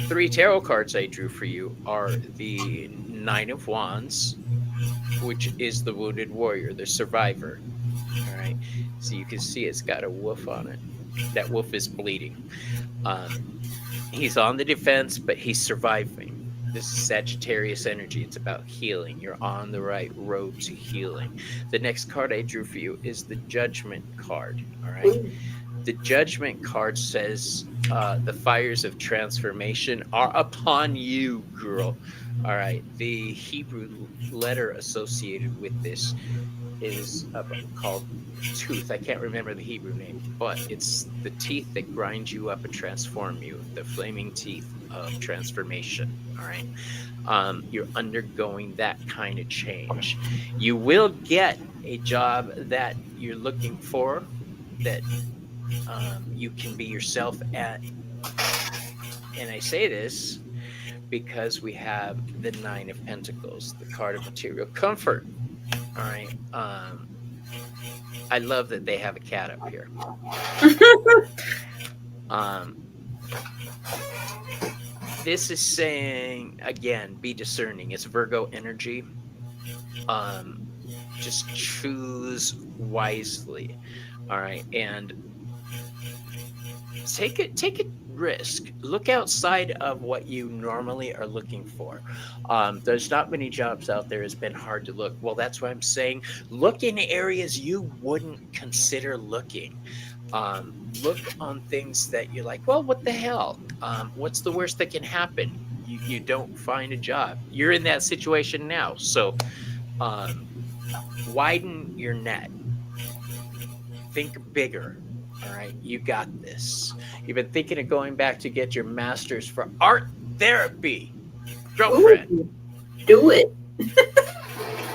3 tarot cards I drew for you are the Nine of Wands, which is the wounded warrior, the survivor. All right. So you can see it's got a wolf on it. That wolf is bleeding. He's on the defense, but he's surviving. This is Sagittarius energy. It's about healing. You're on the right road to healing. The next card I drew for you is the Judgment card. All right. The Judgment card says the fires of transformation are upon you, girl. All right. The Hebrew letter associated with this is called tooth. I can't remember the Hebrew name, but it's the teeth that grind you up and transform you, the flaming teeth of transformation. All right. You're undergoing that kind of change. You will get a job that you're looking for, that you can be yourself at. And I say this because we have the Nine of Pentacles, the card of material comfort. All right. I love that they have a cat up here. This is saying, again, be discerning. It's Virgo energy. Just choose wisely. All right. And take a risk. Look outside of what you normally are looking for. There's not many jobs out there. It's been hard to look. Well, that's why I'm saying look in areas you wouldn't consider looking. Look on things that you're like, well, what the hell? What's the worst that can happen? You don't find a job. You're in that situation now. So widen your net. Think bigger. All right, you got this. You've been thinking of going back to get your master's for art therapy. Girlfriend. Ooh, do it.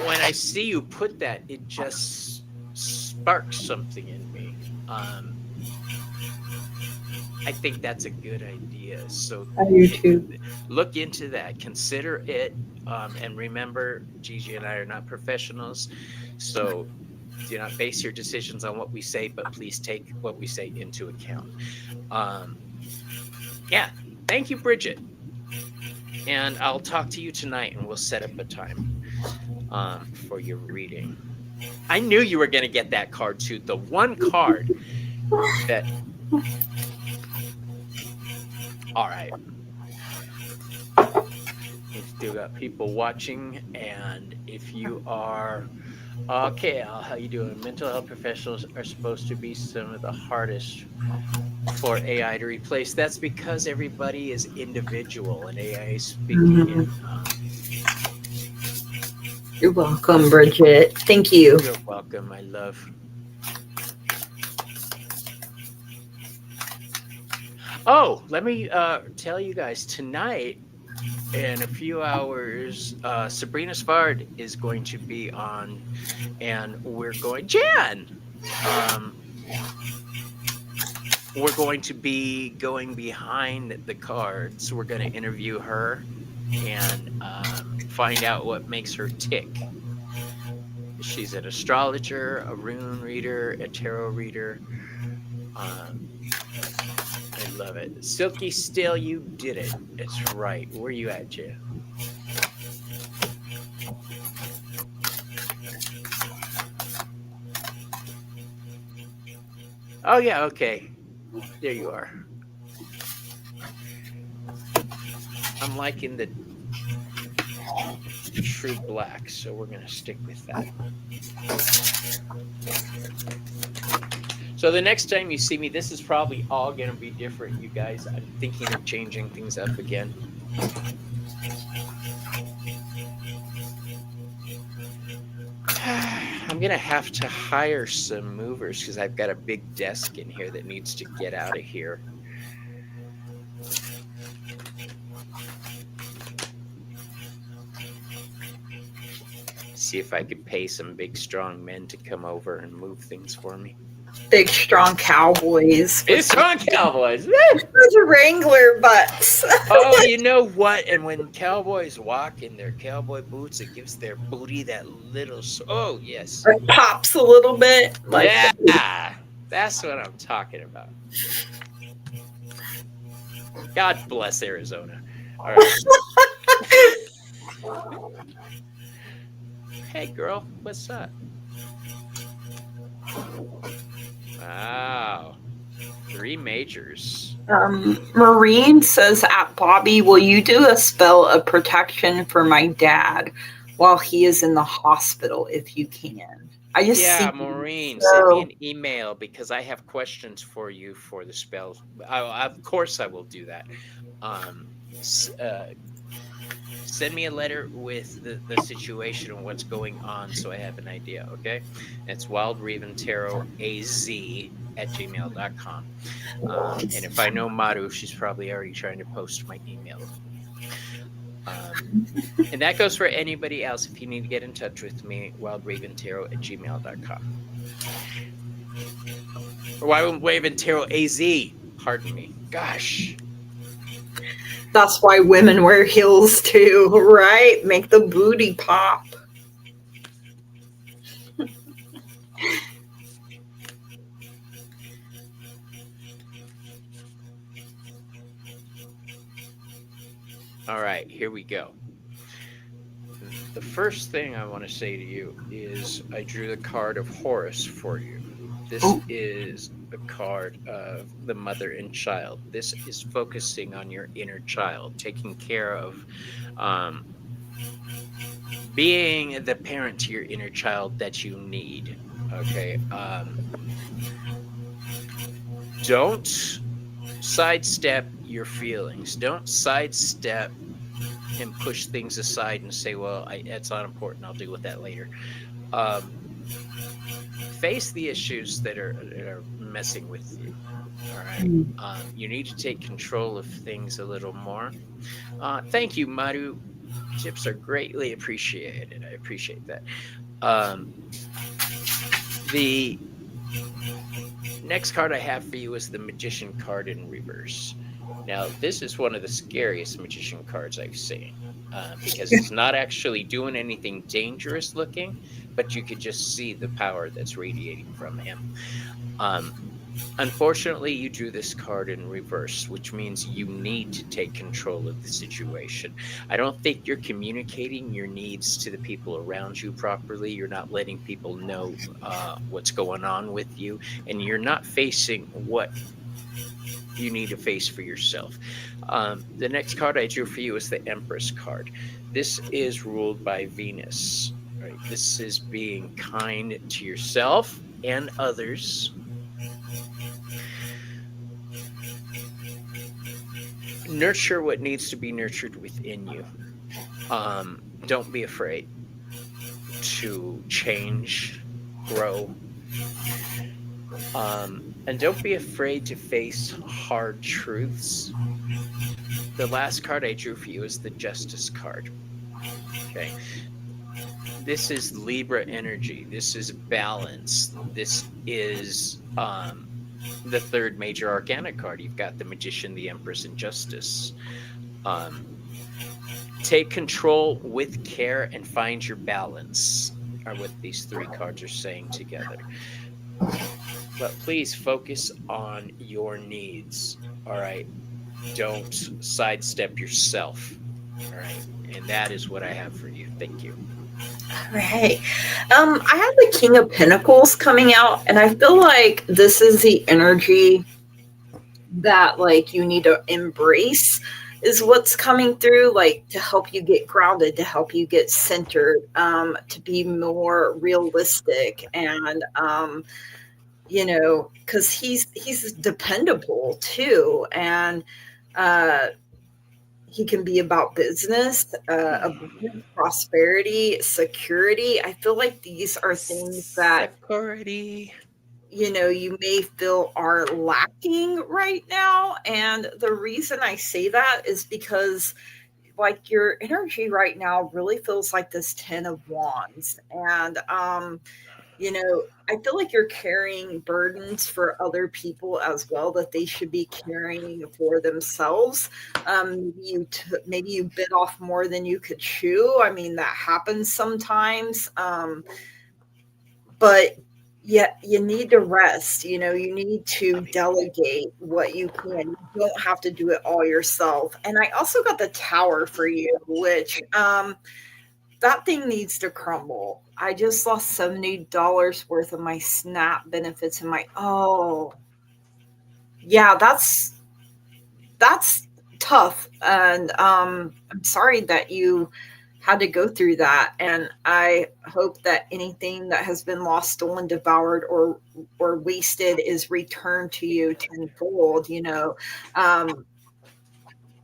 When I see you put that, it just sparks something in me. I think that's a good idea. So I do too. Look into that. Consider it. And remember, Gigi and I are not professionals. So do not base your decisions on what we say, but please take what we say into account. Yeah. Thank you, Bridget. And I'll talk to you tonight and we'll set up a time for your reading. I knew you were going to get that card too. The one card that... All right. We've still got people watching. And if you are... Okay, how you doing? Mental health professionals are supposed to be some of the hardest for AI to replace. That's because everybody is individual and AI is speaking in... You're welcome, Bridget. Thank you. You're welcome, my love. Oh, let me tell you guys, tonight, in a few hours, Sabrina Spard is going to be on, and we're going... Jan! We're going to be going behind the cards. We're going to interview her and find out what makes her tick. She's an astrologer, a rune reader, a tarot reader. I love it. Silky Still, you did it. It's right. Where are you at, Jay? Oh, yeah, okay. There you are. I'm liking the true black, so we're going to stick with that. So the next time you see me, this is probably all going to be different, you guys. I'm thinking of changing things up again. I'm going to have to hire some movers because I've got a big desk in here that needs to get out of here. See if I could pay some big, strong men to come over and move things for me. Big, strong cowboys. Big, strong cowboys. Those are Wrangler butts. Oh, you know what? And when cowboys walk in their cowboy boots, it gives their booty that little... Oh, yes. It pops a little bit. Like yeah, that's what I'm talking about. God bless Arizona. All right. Hey, girl, what's up? Wow. 3 majors. Maureen says, at Bobby, will you do a spell of protection for my dad while he is in the hospital if you can? Maureen, send me an email because I have questions for you for the spell. Of course I will do that. Send me a letter with the situation and what's going on so I have an idea, okay? It's wildraventarotaz@gmail.com. And if I know Maru, she's probably already trying to post my email. And that goes for anybody else. If you need to get in touch with me, wildraventarot@gmail.com. Or wildraventarotaz, pardon me. Gosh. That's why women wear heels too, right? Make the booty pop. All right, here we go. The first thing I want to say to you is I drew the card of Horus for you. This is a card of the mother and child. This is focusing on your inner child, taking care of being the parent to your inner child that you need. Okay. Don't sidestep your feelings. Don't sidestep and push things aside and say, well, it's not important. I'll deal with that later. Face the issues that are messing with you. All right. You need to take control of things a little more. Thank you, Maru. Tips are greatly appreciated. I appreciate that. The next card I have for you is the Magician card in reverse. Now, this is one of the scariest Magician cards I've seen because it's not actually doing anything dangerous looking, but you could just see the power that's radiating from him. Unfortunately, you drew this card in reverse, which means you need to take control of the situation. I don't think you're communicating your needs to the people around you properly. You're not letting people know what's going on with you, and you're not facing what you need to face for yourself. The next card I drew for you is the Empress card. This is ruled by Venus. Right? This is being kind to yourself and others. Nurture what needs to be nurtured within you. Don't be afraid to change, grow. And don't be afraid to face hard truths. The last card I drew for you is the Justice card. Okay. This is Libra energy. This is balance. This is the third major arcana card. You've got the Magician, the Empress, and Justice. Take control with care and find your balance, are what these 3 cards are saying together. But please focus on your needs, all right? Don't sidestep yourself, all right? And that is what I have for you. Thank you. All right. I have the King of Pentacles coming out, and I feel like this is the energy that, like, you need to embrace. is what's coming through, like to help you get grounded, to help you get centered, to be more realistic, and because he's dependable too, and he can be about business, abundance, prosperity, security. I feel like these are things that Security. you may feel are lacking right now. And the reason I say that is because like your energy right now really feels like this 10 of wands. And I feel like you're carrying burdens for other people as well that they should be carrying for themselves. Maybe you bit off more than you could chew. I mean, that happens sometimes. But yet you need to rest. You need to delegate what you can. You don't have to do it all yourself. And I also got the Tower for you, which that thing needs to crumble. I just lost $70 worth of my SNAP benefits and yeah, that's tough. And I'm sorry that you had to go through that. And I hope that anything that has been lost, stolen, devoured, or wasted is returned to you tenfold,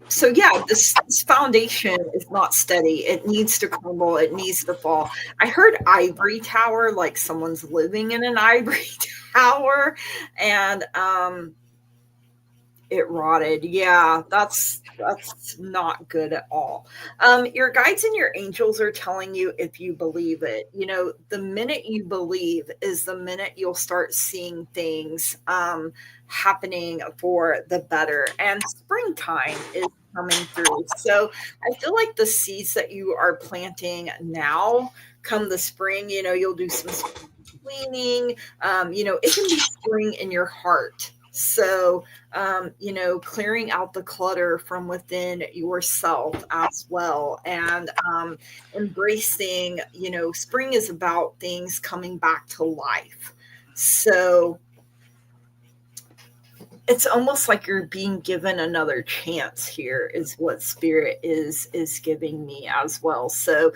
So yeah, this foundation is not steady. It needs to crumble. It needs to fall. I heard ivory tower, like someone's living in an ivory tower, and it rotted. Yeah, that's not good at all. Your guides and your angels are telling you, if you believe it, the minute you believe is the minute you'll start seeing things happening for the better. And springtime is coming through. So I feel like the seeds that you are planting now, come the spring, you'll do some cleaning. It can be spring in your heart. So, clearing out the clutter from within yourself as well, and embracing, spring is about things coming back to life. So it's almost like you're being given another chance here, is what Spirit is giving me as well. So,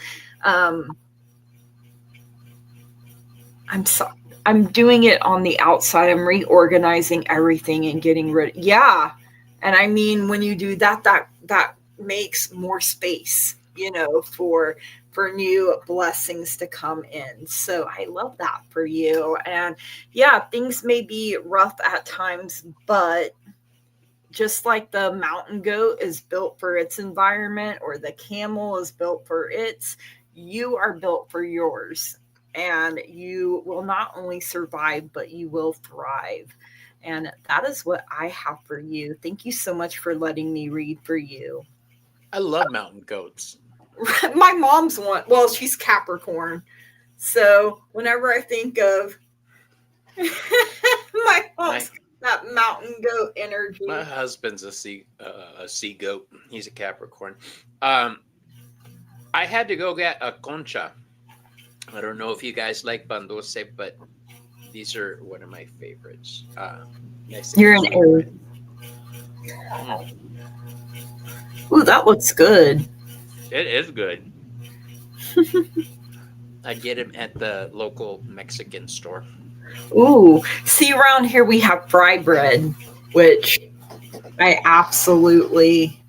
I'm doing it on the outside. I'm reorganizing everything and getting rid. Yeah. And I mean, when you do that, that makes more space, for new blessings to come in. So I love that for you. And yeah, things may be rough at times, but just like the mountain goat is built for its environment, or the camel is built for its, you are built for yours. And you will not only survive, but you will thrive. And that is what I have for you. Thank you so much for letting me read for you. I love mountain goats. My mom's one. Well, she's Capricorn. So whenever I think of my mom's that mountain goat energy. My husband's a sea goat. He's a Capricorn. I had to go get a concha. I don't know if you guys like pan dulce, but these are one of my favorites. Nice. You're an A. Ooh, that looks good. It is good. I get them at the local Mexican store. Ooh, see, around here we have fry bread, which I absolutely.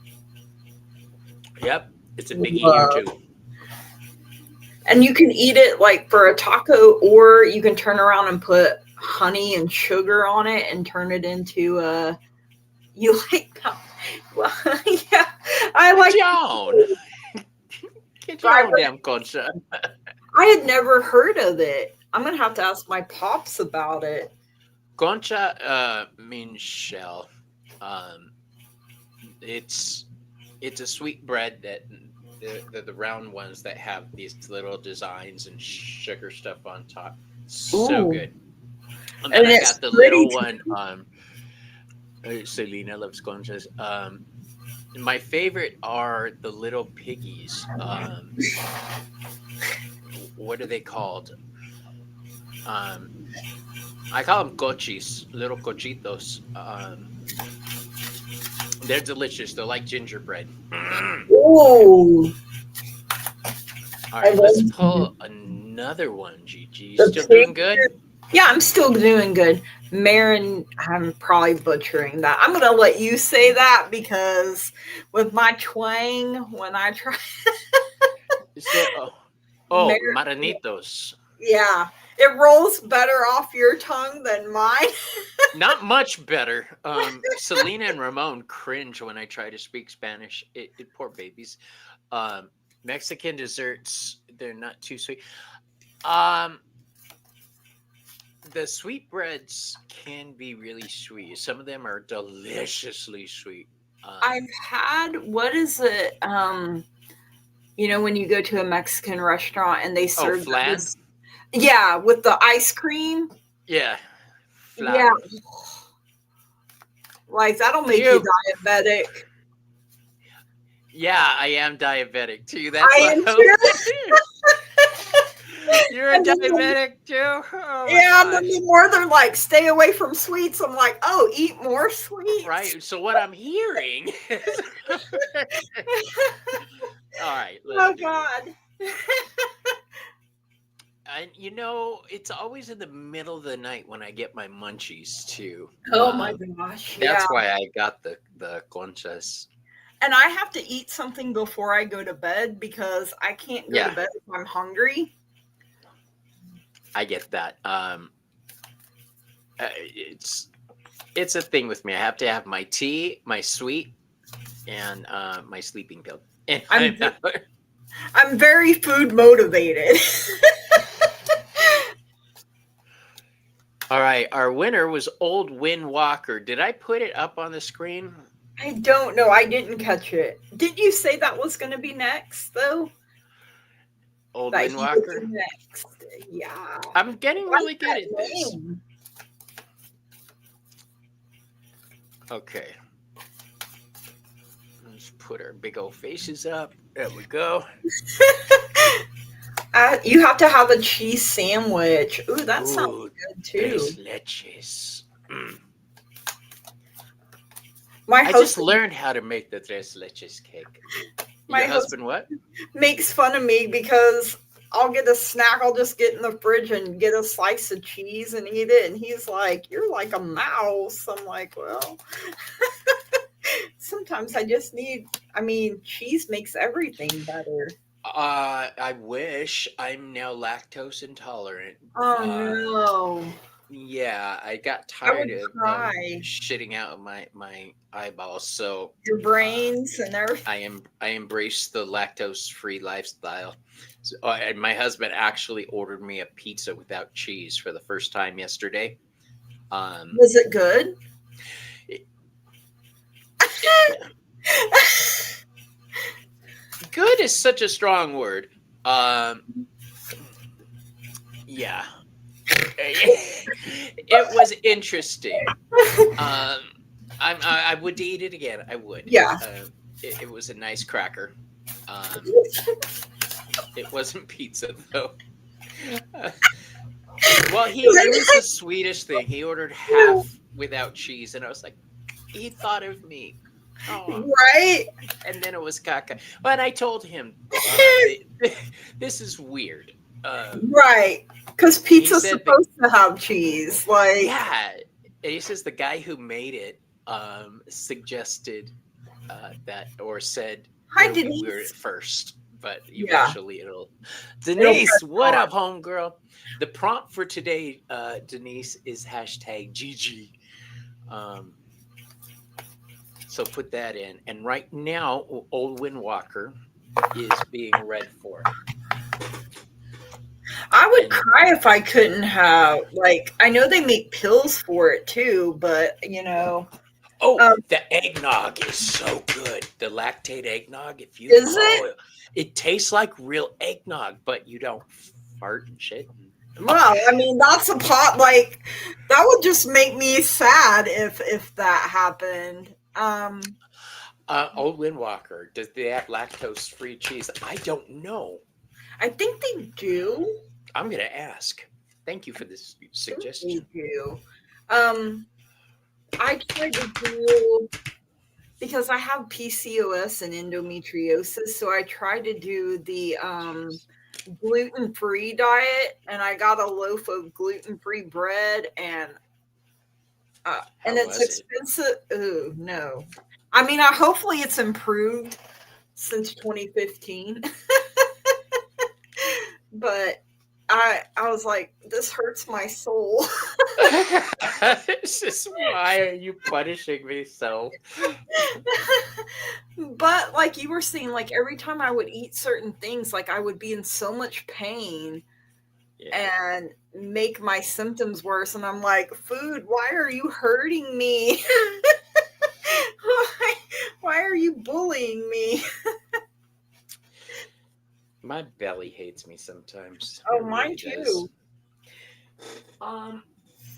Yep, it's a biggie here too. And you can eat it like for a taco, or you can turn around and put honey and sugar on it and turn it into a. You like that? Well, yeah, I like. Get your own damn concha. I had never heard of it. I'm gonna have to ask my pops about it. Concha means shell. It's a sweet bread that. The round ones that have these little designs and sugar stuff on top. So good. And then I got the little one. Selena loves conchas. My favorite are the little piggies. What are they called? I call them cochis, little cochitos. They're delicious. They're like gingerbread. Ooh. All right, let's pull another one, Gigi. You still doing good? Yeah, I'm still doing good. Marin, I'm probably butchering that. I'm going to let you say that because with my twang, when I try. Is there, maranitos. Yeah, it rolls better off your tongue than mine. Not much better. Selena and Ramon cringe when I try to speak Spanish. Poor babies. Mexican desserts, they're not too sweet. The sweetbreads can be really sweet. Some of them are deliciously sweet. I've had, what is it? You know, when you go to a Mexican restaurant and they serve flan? Yeah, with the ice cream. Yeah. Flan. Yeah. Like, that'll make you diabetic. Yeah, I am diabetic too. That's I am too. You're a diabetic too? Oh yeah, and then the more they're like, stay away from sweets, I'm like, oh, eat more sweets. Right. So what I'm hearing is... All right. Oh, God. And you know, it's always in the middle of the night when I get my munchies too. Oh my gosh. That's why I got the conchas. And I have to eat something before I go to bed because I can't go to bed if I'm hungry. I get that. It's a thing with me. I have to have my tea, my sweet, and my sleeping pill. And I'm very food motivated. All right, our winner was Old Win Walker. Did I put it up on the screen? I don't know. I didn't catch it. Did you say that was going to be next, though? Old Win Walker? Next. Yeah. I'm getting really good at this. Okay. Let's put our big old faces up. There we go. You have to have a cheese sandwich. Ooh, that sounds good too. Tres leches. I just learned how to make the tres leches cake. My husband what? Makes fun of me because I'll get a snack. I'll just get in the fridge and get a slice of cheese and eat it. And he's like, "You're like a mouse." I'm like, well, sometimes I just need, cheese makes everything better. I wish. I'm now lactose intolerant. Oh, no. Yeah, I got tired of shitting out my eyeballs. So your brains and everything. I embraced the lactose-free lifestyle. So, and my husband actually ordered me a pizza without cheese for the first time yesterday. Was it good? Good is such a strong word. Yeah. It was interesting. I would eat it again. I would. Yeah. It was a nice cracker. It wasn't pizza though. Well, it was the sweetest thing. He ordered half without cheese, and I was like, he thought of me. Oh. Right. And then it was caca. But I told him, this is weird. Right. Because pizza's supposed to have cheese. Like, yeah. And he says the guy who made it suggested that, or said, hi, Denise. Weird at first, but eventually it'll. Denise, what up, homegirl? The prompt for today, Denise, is #Gigi. So put that in. And right now, Old Windwalker is being read for. I would cry if I couldn't have, I know they make pills for it too, but, the eggnog is so good. The lactate eggnog, if you it tastes like real eggnog, but you don't fart and shit. Well, that's a pot, that would just make me sad if that happened. Old Windwalker, does they have lactose-free cheese? I don't know. I think they do. I'm going to ask. Thank you for this suggestion. They do. I tried to do, because I have PCOS and endometriosis, so I tried to do the gluten-free diet, and I got a loaf of gluten-free bread, and it's was it? expensive. Oh no! I mean, hopefully it's improved since 2015, but I was like, this hurts my soul. This is why are you punishing me so? But like you were saying, like every time I would eat certain things, like I would be in so much pain and make my symptoms worse. And I'm like, food, why are you hurting me? Why are you bullying me? My belly hates me sometimes. Oh, It mine really too. does. I'm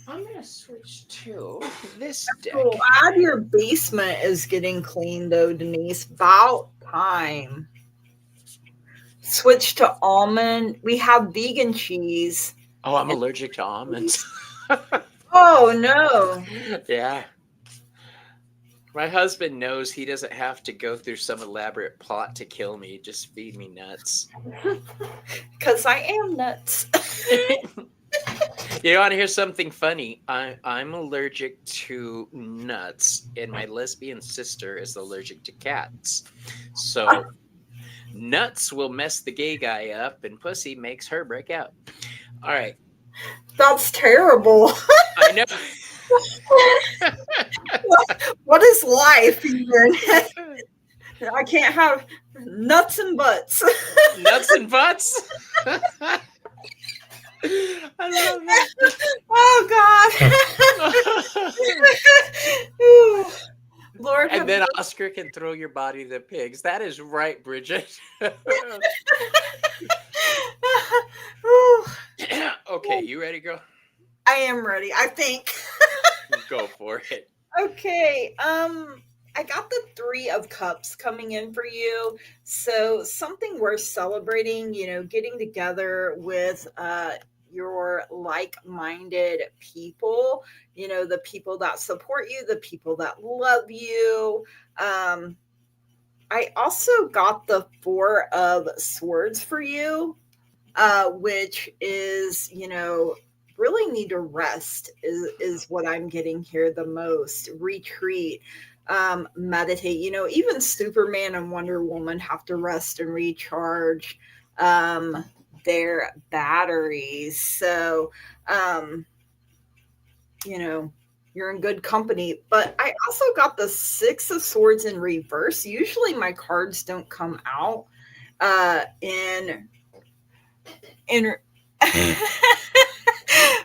gonna switch to this deck. Oh, glad your basement is getting clean though, Denise. About time. Switch to almond. We have vegan cheese. Oh, I'm allergic to almonds. Oh no. Yeah. My husband knows he doesn't have to go through some elaborate plot to kill me. Just feed me nuts. Because I am nuts. You want to hear something funny? I'm allergic to nuts, and my lesbian sister is allergic to cats. So nuts will mess the gay guy up, and pussy makes her break out. All right. That's terrible. I know. What is life even? I can't have nuts and butts. Nuts and butts? I love it. Oh God. Lord, and then Oscar can throw your body to the pigs. That is right, Bridget. Okay, you ready, girl? I am ready, I think. Go for it. Okay. I got the 3 of Cups coming in for you. So something worth celebrating, getting together with your like-minded people, the people that support you, the people that love you. I also got the 4 of Swords for you, which is, really need to rest is what I'm getting here the most. Retreat, meditate. Even Superman and Wonder Woman have to rest and recharge their batteries. So, you're in good company. But I also got the 6 of Swords in reverse. Usually my cards don't come out in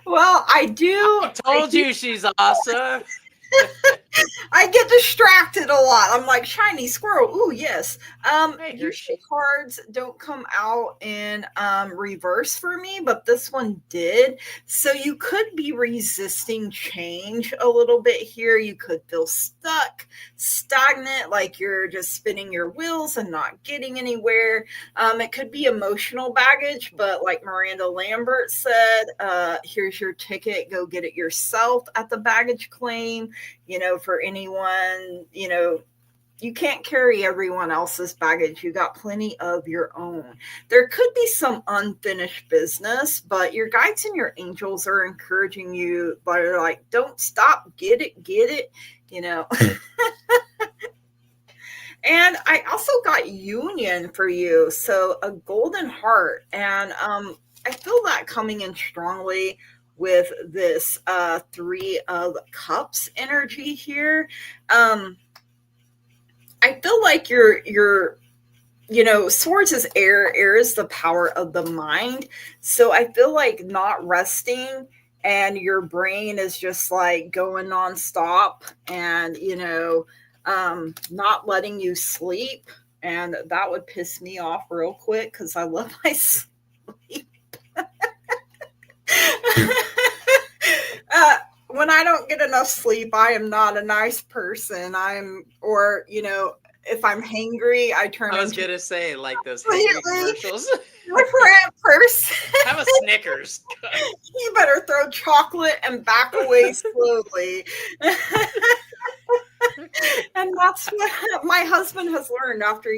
well, I do. I told you she's awesome. I get distracted a lot. I'm like, shiny squirrel. Ooh, yes. Usually cards don't come out in reverse for me, but this one did. So you could be resisting change a little bit here. You could feel stuck, stagnant, like you're just spinning your wheels and not getting anywhere. It could be emotional baggage, but like Miranda Lambert said, here's your ticket. Go get it yourself at the baggage claim. For anyone, you can't carry everyone else's baggage. You got plenty of your own. There could be some unfinished business, but your guides and your angels are encouraging you. They're like, don't stop, get it. And I also got union for you. So a golden heart. And I feel that coming in strongly with this 3 of Cups energy here. I feel like you're Swords is air. Air is the power of the mind. So I feel like not resting and your brain is just like going nonstop and, not letting you sleep. And that would piss me off real quick because I love my sleep. When I don't get enough sleep, I am not a nice person. If I'm hangry, I turn. I was gonna say like those hangry commercials. Different person. Have a Snickers. You better throw chocolate and back away slowly. And that's what my husband has learned after,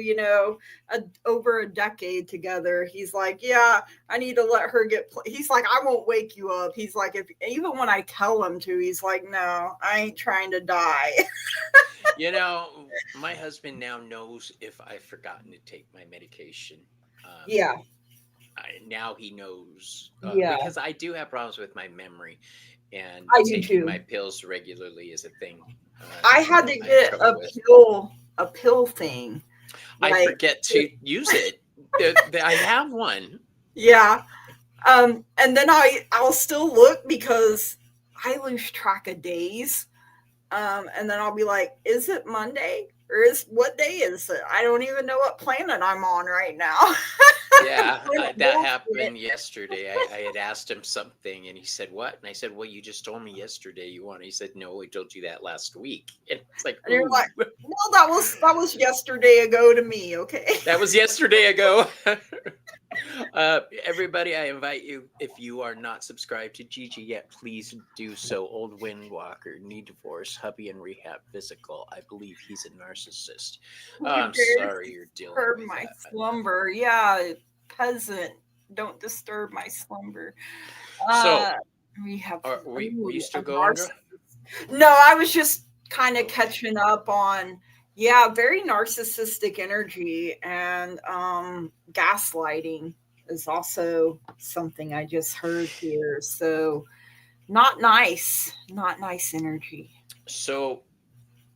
over a decade together. He's like, yeah, I need to let her he's like, I won't wake you up. He's like, even when I tell him to, he's like, no, I ain't trying to die. My husband now knows if I've forgotten to take my medication. Yeah. Now he knows Yeah. because I do have problems with my memory, and I do taking too. my pills regularly is a thing. I had to I have get trouble with. a pill thing. I Like, forget to use it. I have one. yeah. And then I'll still look because I lose track of days. And then I'll be like, is it Monday? Or what day is it? I don't even know what planet I'm on right now. Yeah, that happened yesterday. I had asked him something and he said, what? And I said, well, you just told me yesterday you want. He said, no, I told you that last week. And it's like, and you're like, well, that was yesterday ago to me. Okay. That was yesterday ago. Everybody, I invite you, if you are not subscribed to Gigi yet, please do so. Old Windwalker, need divorce, hubby in rehab, physical. I believe he's a narcissist. I'm sorry you're dealing with my that. slumber. Yeah, peasant. Don't disturb my slumber. So, were you still going? No, I was just kind of catching up on, very narcissistic energy, and gaslighting is also something I just heard here. So not nice energy. So,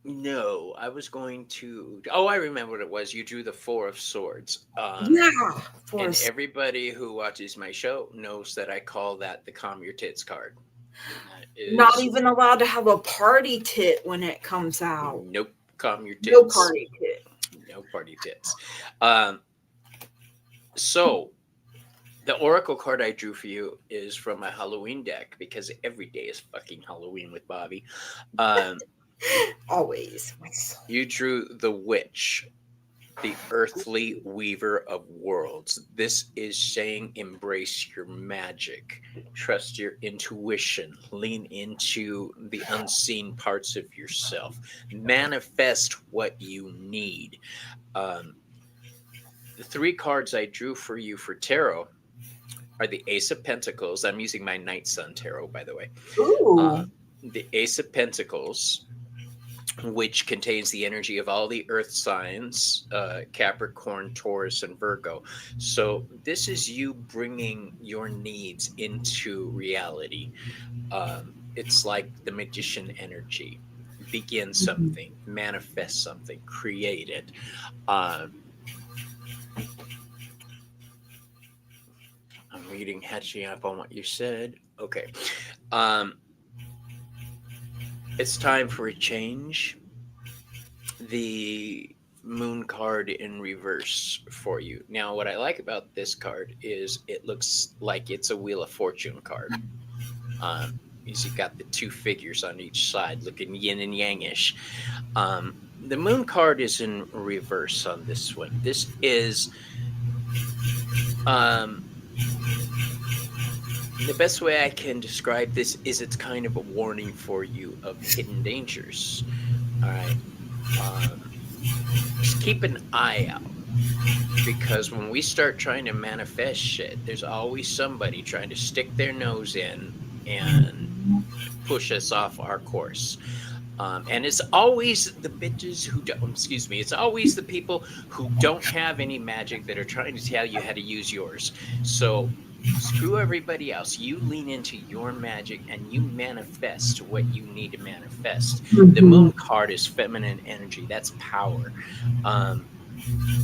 no, I was going to. Oh, I remember what it was. You drew the Four of Swords. And everybody who watches my show knows that I call that the Calm Your Tits card. Not even allowed to have a party tit when it comes out. Nope. Calm your tits. No party tit. No party tits. So the Oracle card I drew for you is from my Halloween deck because every day is fucking Halloween with Bobby. Always. You drew the Witch, the earthly weaver of worlds. This is saying embrace your magic, trust your intuition, lean into the unseen parts of yourself, manifest what you need. The three cards I drew for you for tarot are the Ace of Pentacles. I'm using my Night Sun tarot, by the way. The Ace of Pentacles, which contains the energy of all the earth signs, Capricorn, Taurus, and Virgo. So this is you bringing your needs into reality. It's like the magician energy. Begin something, manifest something, create it. I'm reading, catching up on what you said. Okay. It's time for a change. The Moon card in reverse for you. Now, what I like about this card is it looks like it's a Wheel of Fortune card. You've got the two figures on each side looking yin and yang-ish. The Moon card is in reverse on this one. This is... the best way I can describe this is it's kind of a warning for you of hidden dangers. All right. Just keep an eye out, because when we start trying to manifest shit, there's always somebody trying to stick their nose in and push us off our course. And it's always the bitches who don't, it's always the people who don't have any magic that are trying to tell you how to use yours. So screw everybody else. You lean into your magic and you manifest what you need to manifest. The Moon card is feminine energy. That's power.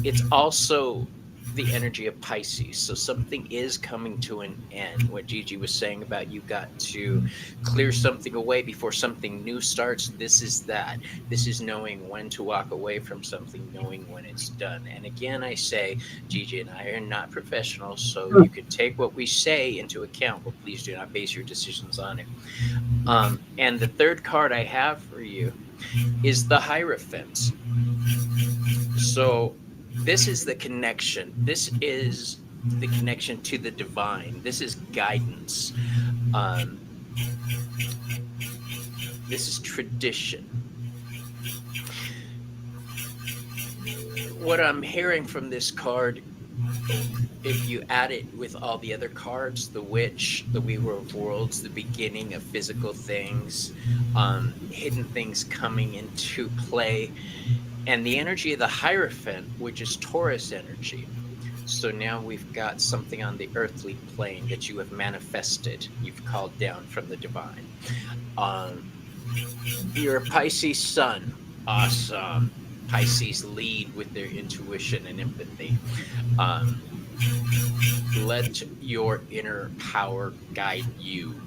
It's also the energy of Pisces. So something is coming to an end. What Gigi was saying about you got to clear something away before something new starts. This is that. This is knowing when to walk away from something, knowing when it's done. And again, I say, Gigi and I are not professionals, so you can take what we say into account, but please do not base your decisions on it. And the third card I have for you is the Hierophant. So this is the connection. This is the connection to the divine. This is guidance. This is tradition. what I'm hearing from this card, if you add it with all the other cards, the Witch, the Weaver of Worlds, the beginning of physical things, hidden things coming into play, and the energy of the Hierophant, which is Taurus energy. So now we've got something on the earthly plane that you have manifested, you've called down from the divine. You're a Pisces sun. Awesome. Pisces lead with their intuition and empathy. Let your inner power guide you.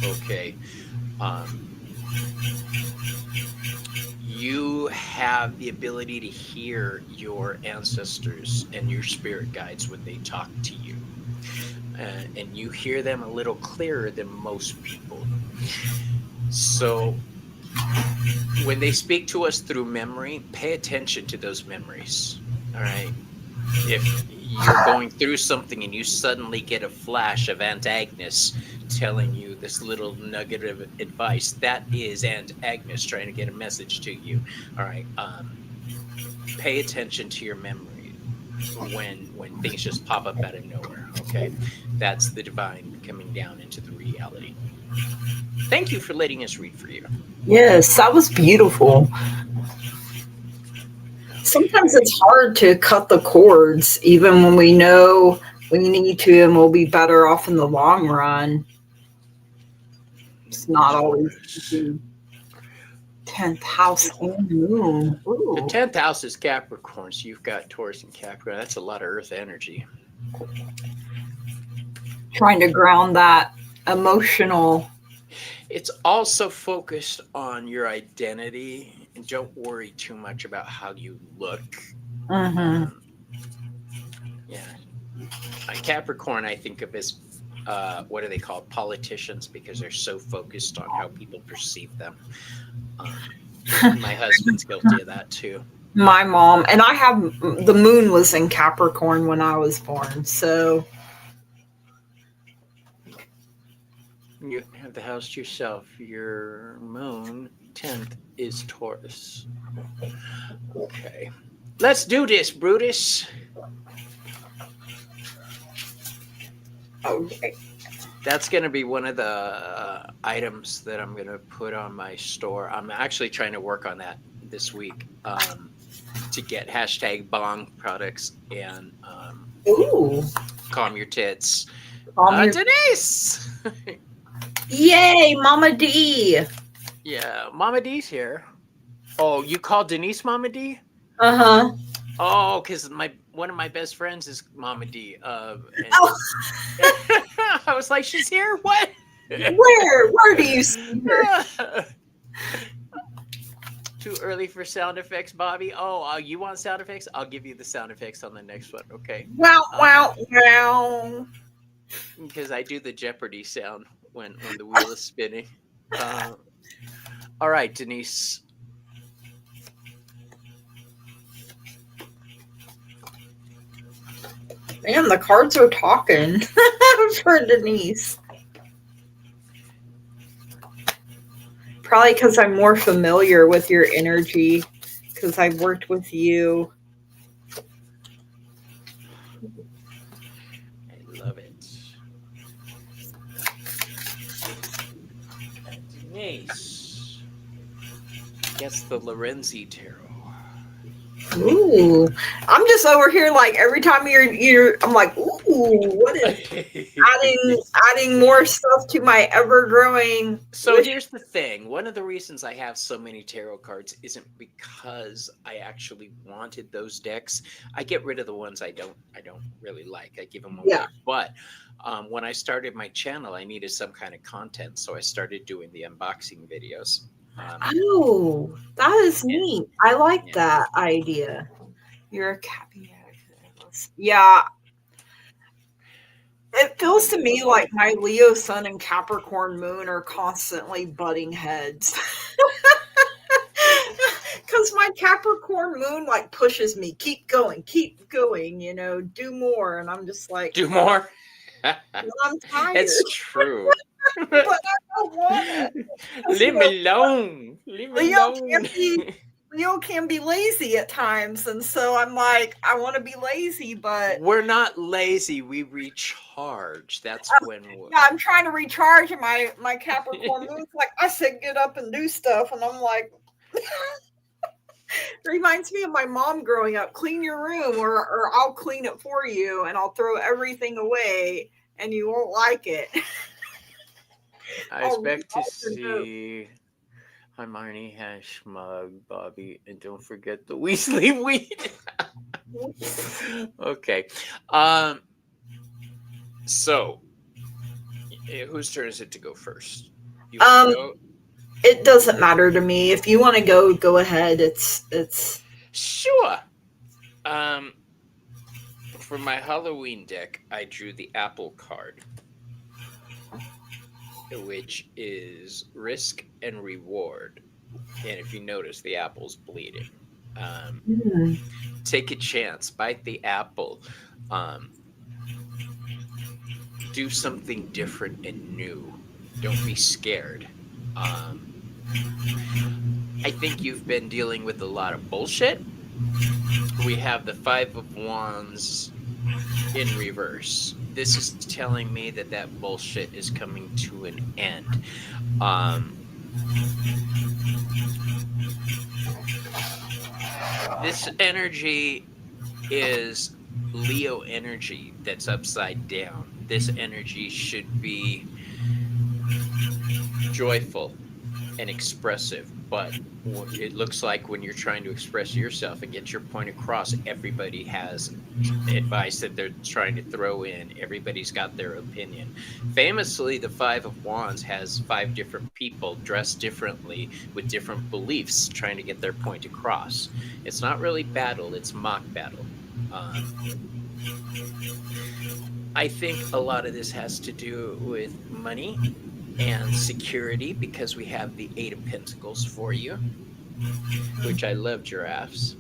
Okay. You have the ability to hear your ancestors and your spirit guides when they talk to you. And you hear them a little clearer than most people. So when they speak to us through memory, pay attention to those memories. All right. If you're going through something and you suddenly get a flash of Aunt Agnes telling you this little nugget of advice, that is Aunt Agnes trying to get a message to you. All right. Pay attention to your memory when things just pop up out of nowhere. Okay. That's the divine coming down into the reality. Thank you for letting us read for you. Yes, that was beautiful. Sometimes it's hard to cut the cords, even when we know we need to and we'll be better off in the long run. It's not always easy. 10th house and moon. Ooh. The 10th house is Capricorn, so you've got Taurus and Capricorn. That's a lot of earth energy. Trying to ground that emotional. It's also focused on your identity, and don't worry too much about how you look. Mm-hmm. Yeah. Capricorn, I think of as, what are they called? Politicians, because they're so focused on how people perceive them. My husband's guilty of that too. My mom, and I have, the moon was in Capricorn when I was born, so. You have the house to yourself. Your moon, 10th, is Taurus. Okay. Let's do this, Brutus. Okay. That's going to be one of the items that I'm going to put on my store. I'm actually trying to work on that this week to get hashtag bong products and Ooh. calm your tits. Denise! Yay, Mama D! Yeah, Mama D's here. Oh, you called Denise Mama D? Uh-huh. Oh, because one of my best friends is Mama D. I was like, she's here? What? Where do you see her? Too early for sound effects, Bobby. Oh, you want sound effects? I'll give you the sound effects on the next one, okay? Wow, wow. Because I do the Jeopardy sound when the wheel is spinning. All right, Denise. Man, the cards are talking for Denise. Probably because I'm more familiar with your energy, because I've worked with you. I love it. Denise. Guess the Lorenzi Tarot. Ooh, I'm just over here like every time I'm like, ooh, what is adding more stuff to my ever growing. So here's the thing. One of the reasons I have so many tarot cards isn't because I actually wanted those decks. I get rid of the ones I don't really like. I give them away. Yeah. But when I started my channel, I needed some kind of content, so I started doing the unboxing videos. Oh, that is neat. I like that idea. You're a caveat. Yeah. It feels to me like my Leo sun and Capricorn moon are constantly butting heads. Because my Capricorn moon like pushes me, keep going, do more. And I'm just like, do more? I'm tired. It's true. But I don't want it. Leave me alone. Leave me alone. Leo can be lazy at times, and so I'm like, I want to be lazy, but We're not lazy. We recharge. That's when we're... yeah, I'm trying to recharge, and my Capricorn moon's like, I said get up and do stuff, and I'm like, it reminds me of my mom growing up. Clean your room, or I'll clean it for you, and I'll throw everything away, and you won't like it. I expect to see... Hi, Marnie, Smug, Bobby, and don't forget the Weasley weed. Okay. So, whose turn is it to go first? You go? It doesn't matter to me. If you want to go ahead. It's sure. For my Halloween deck, I drew the apple card, which is risk and reward. And if you notice, the apple's bleeding. Take a chance, bite the apple. Do something different and new. Don't be scared. I think you've been dealing with a lot of bullshit. We have the Five of Wands in reverse. This is telling me that bullshit is coming to an end. This energy is Leo energy that's upside down. This energy should be joyful and expressive, but it looks like when you're trying to express yourself and get your point across, everybody has advice that they're trying to throw in. Everybody's got their opinion. Famously, the Five of Wands has 5 different people dressed differently with different beliefs trying to get their point across. It's not really battle, it's mock battle. I think a lot of this has to do with money and security, because we have the 8 of Pentacles for you, which I love, giraffes.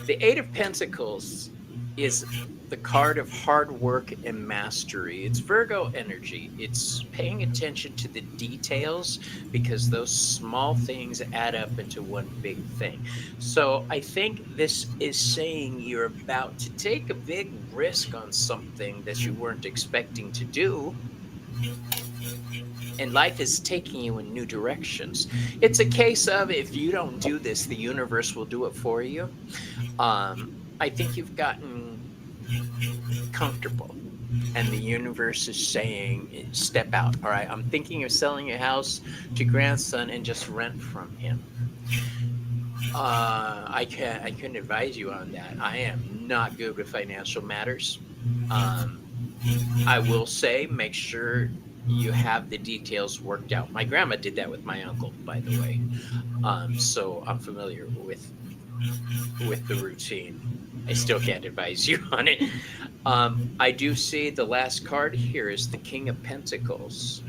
The 8 of Pentacles is the card of hard work and mastery. It's Virgo energy. It's paying attention to the details, because those small things add up into one big thing. So I think this is saying you're about to take a big risk on something that you weren't expecting to do. And life is taking you in new directions. It's a case of, if you don't do this, the universe will do it for you. I think you've gotten comfortable, and the universe is saying, step out. All right, I'm thinking of selling a house to grandson and just rent from him. I couldn't advise you on that. I am not good with financial matters. I will say, make sure you have the details worked out. My grandma did that with my uncle, by the way. So I'm familiar with the routine. I still can't advise you on it. I do see the last card here is the King of Pentacles.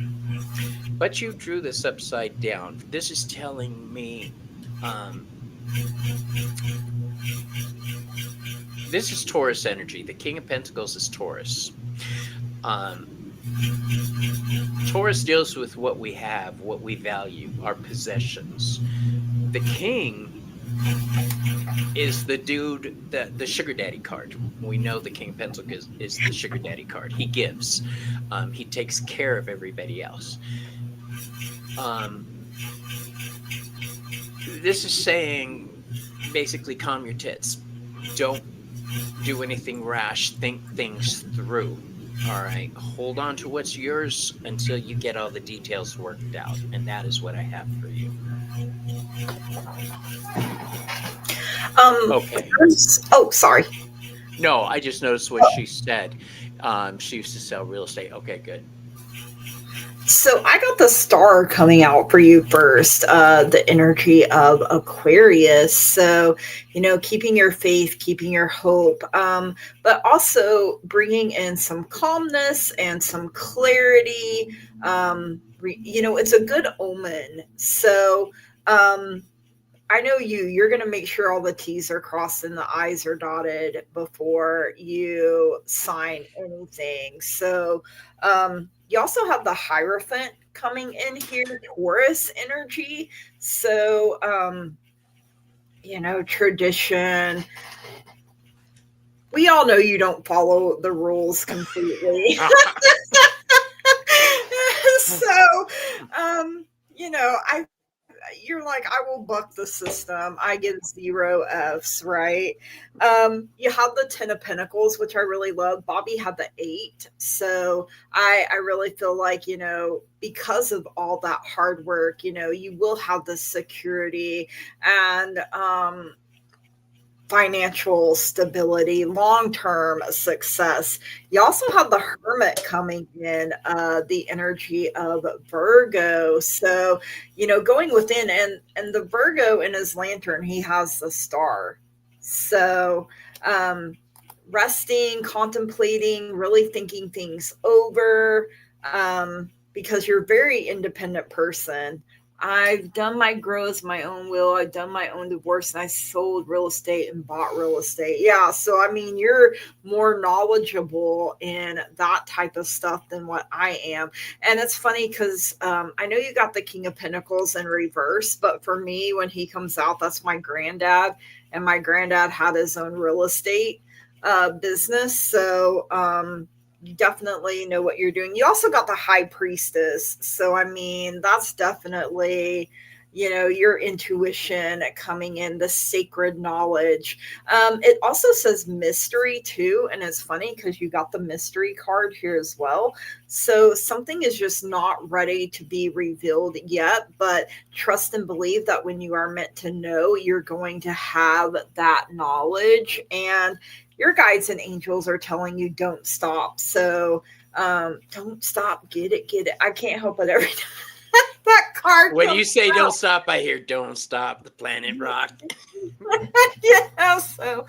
But you drew this upside down. This is telling me this is Taurus energy. The King of Pentacles is Taurus. Taurus deals with what we have, what we value, our possessions. The King is the dude, the sugar daddy card. We know the King of Pentacles is the sugar daddy card. He gives. He takes care of everybody else. This is saying, basically, calm your tits. Don't do anything rash. Think things through. All right, hold on to what's yours until you get all the details worked out, and that is what I have for you. Okay. Oh, sorry. No, I just noticed what she said. She used to sell real estate. Okay, good. So I got the star coming out for you first, the energy of Aquarius. So, keeping your faith, keeping your hope, but also bringing in some calmness and some clarity. It's a good omen. So, I know you're going to make sure all the T's are crossed and the I's are dotted before you sign anything. So, you also have the Hierophant coming in here, Taurus energy. So, tradition. We all know you don't follow the rules completely. So, I you're like, I will buck the system. I give 0 Fs, right? You have the 10 of Pentacles, which I really love. Bobby had the 8. So I really feel like, because of all that hard work, you will have the security and financial stability, long-term success. You also have the Hermit coming in, the energy of Virgo. So, going within, and the Virgo in his lantern, he has the star. So, resting, contemplating, really thinking things over, because you're a very independent person. I've done my grows, my own will. I've done my own divorce, and I sold real estate and bought real estate. Yeah. So, I mean, you're more knowledgeable in that type of stuff than what I am. And it's funny because I know you got the King of Pentacles in reverse, but for me, when he comes out, that's my granddad. And my granddad had his own real estate business. So, you definitely know what you're doing. You also got the High Priestess. So, I mean, that's definitely, your intuition coming in, the sacred knowledge. It also says mystery too. And it's funny because you got the mystery card here as well. So something is just not ready to be revealed yet, but trust and believe that when you are meant to know, you're going to have that knowledge. And your guides and angels are telling you don't stop. So don't stop. Get it. I can't help it every time that card. When you say don't stop, I hear don't stop, the planet rock. Yeah. So,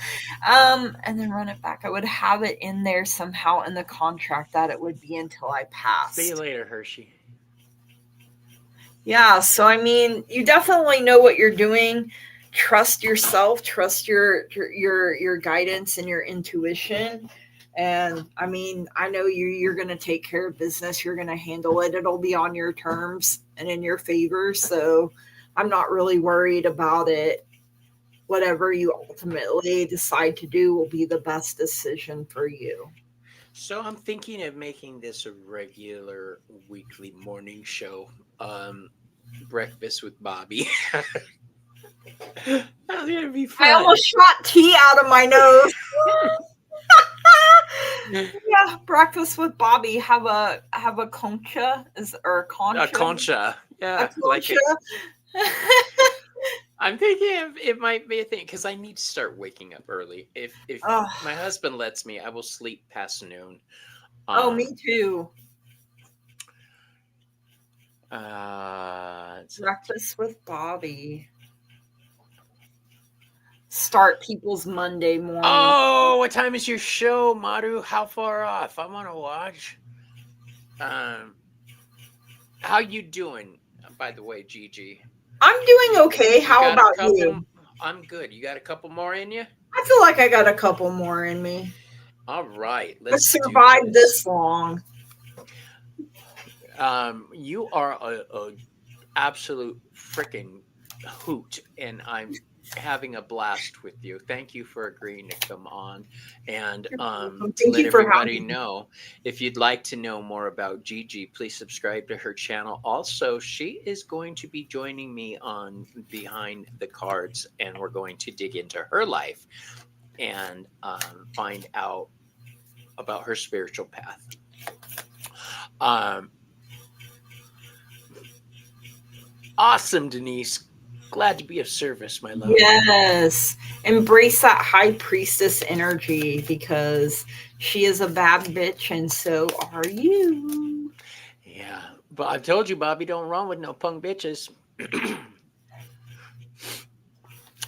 and then run it back. I would have it in there somehow in the contract that it would be until I passed. See you later, Hershey. Yeah. So, I mean, you definitely know what you're doing. Trust yourself, trust your guidance and your intuition. And I mean, I know you're going to take care of business. You're going to handle it. It'll be on your terms and in your favor. So I'm not really worried about it. Whatever you ultimately decide to do will be the best decision for you. So I'm thinking of making this a regular weekly morning show. Breakfast with Bobby. That's gonna be fun. I almost shot tea out of my nose. Yeah, breakfast with Bobby. Have a concha or a concha. A concha. Yeah, A concha. like I'm thinking it might be a thing because I need to start waking up early. If my husband lets me, I will sleep past noon. Me too. Breakfast with Bobby. Start people's Monday morning. Oh, what time is your show, Maru? How far off? I want to watch. How you doing, by the way, Gigi? I'm doing okay. How about you? I'm good. You got a couple more in you? I feel like I got a couple more in me. All right. Let's survive this long. You are a absolute freaking hoot, and I'm having a blast with you. Thank you for agreeing to come on, and let everybody know. If you'd like to know more about Gigi, please subscribe to her channel. Also, she is going to be joining me on Behind the Cards, and we're going to dig into her life and find out about her spiritual path. Awesome, Denise. Glad to be of service, my love. Yes. Embrace that High Priestess energy because she is a bad bitch and so are you. Yeah. But I told you, Bobby, don't run with no punk bitches.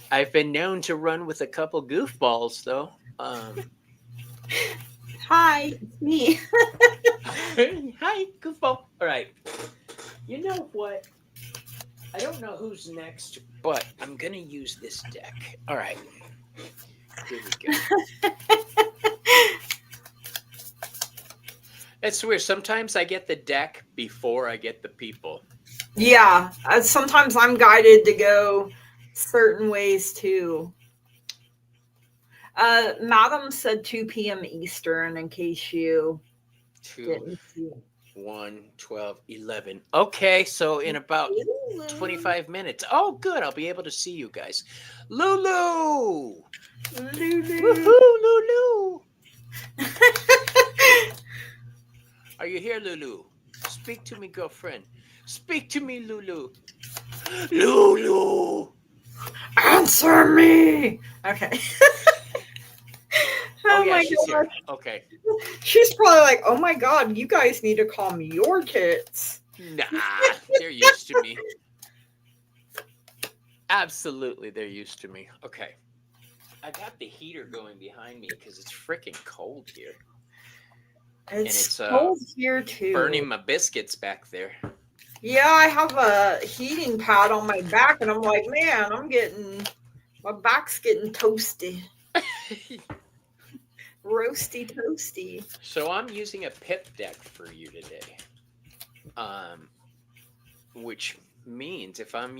I've been known to run with a couple goofballs, though. Hi, it's me. Hi, goofball. All right. You know what? I don't know who's next, but I'm going to use this deck. All right. Here we go. It's weird. Sometimes I get the deck before I get the people. Yeah. Sometimes I'm guided to go certain ways too. Madam said 2 p.m. Eastern in case you 2, didn't see 1, 12, 11. Okay, so in about it. 25 minutes. Oh, good. I'll be able to see you guys. Lulu! Lulu. Woohoo, Lulu! Are you here, Lulu? Speak to me, girlfriend. Speak to me, Lulu. Lulu! Answer me. Okay. Oh, Oh yeah, my she's god. here. Okay. She's probably like, oh my god, you guys need to calm your tits. Nah, they're used to me. Absolutely, they're used to me. Okay. I got the heater going behind me because it's freaking cold here. It's And cold here too. burning my biscuits back there. Yeah, I have a heating pad on my back, and I'm like, man, my back's getting toasty. Roasty toasty. So I'm using a pip deck for you today. Which means if I'm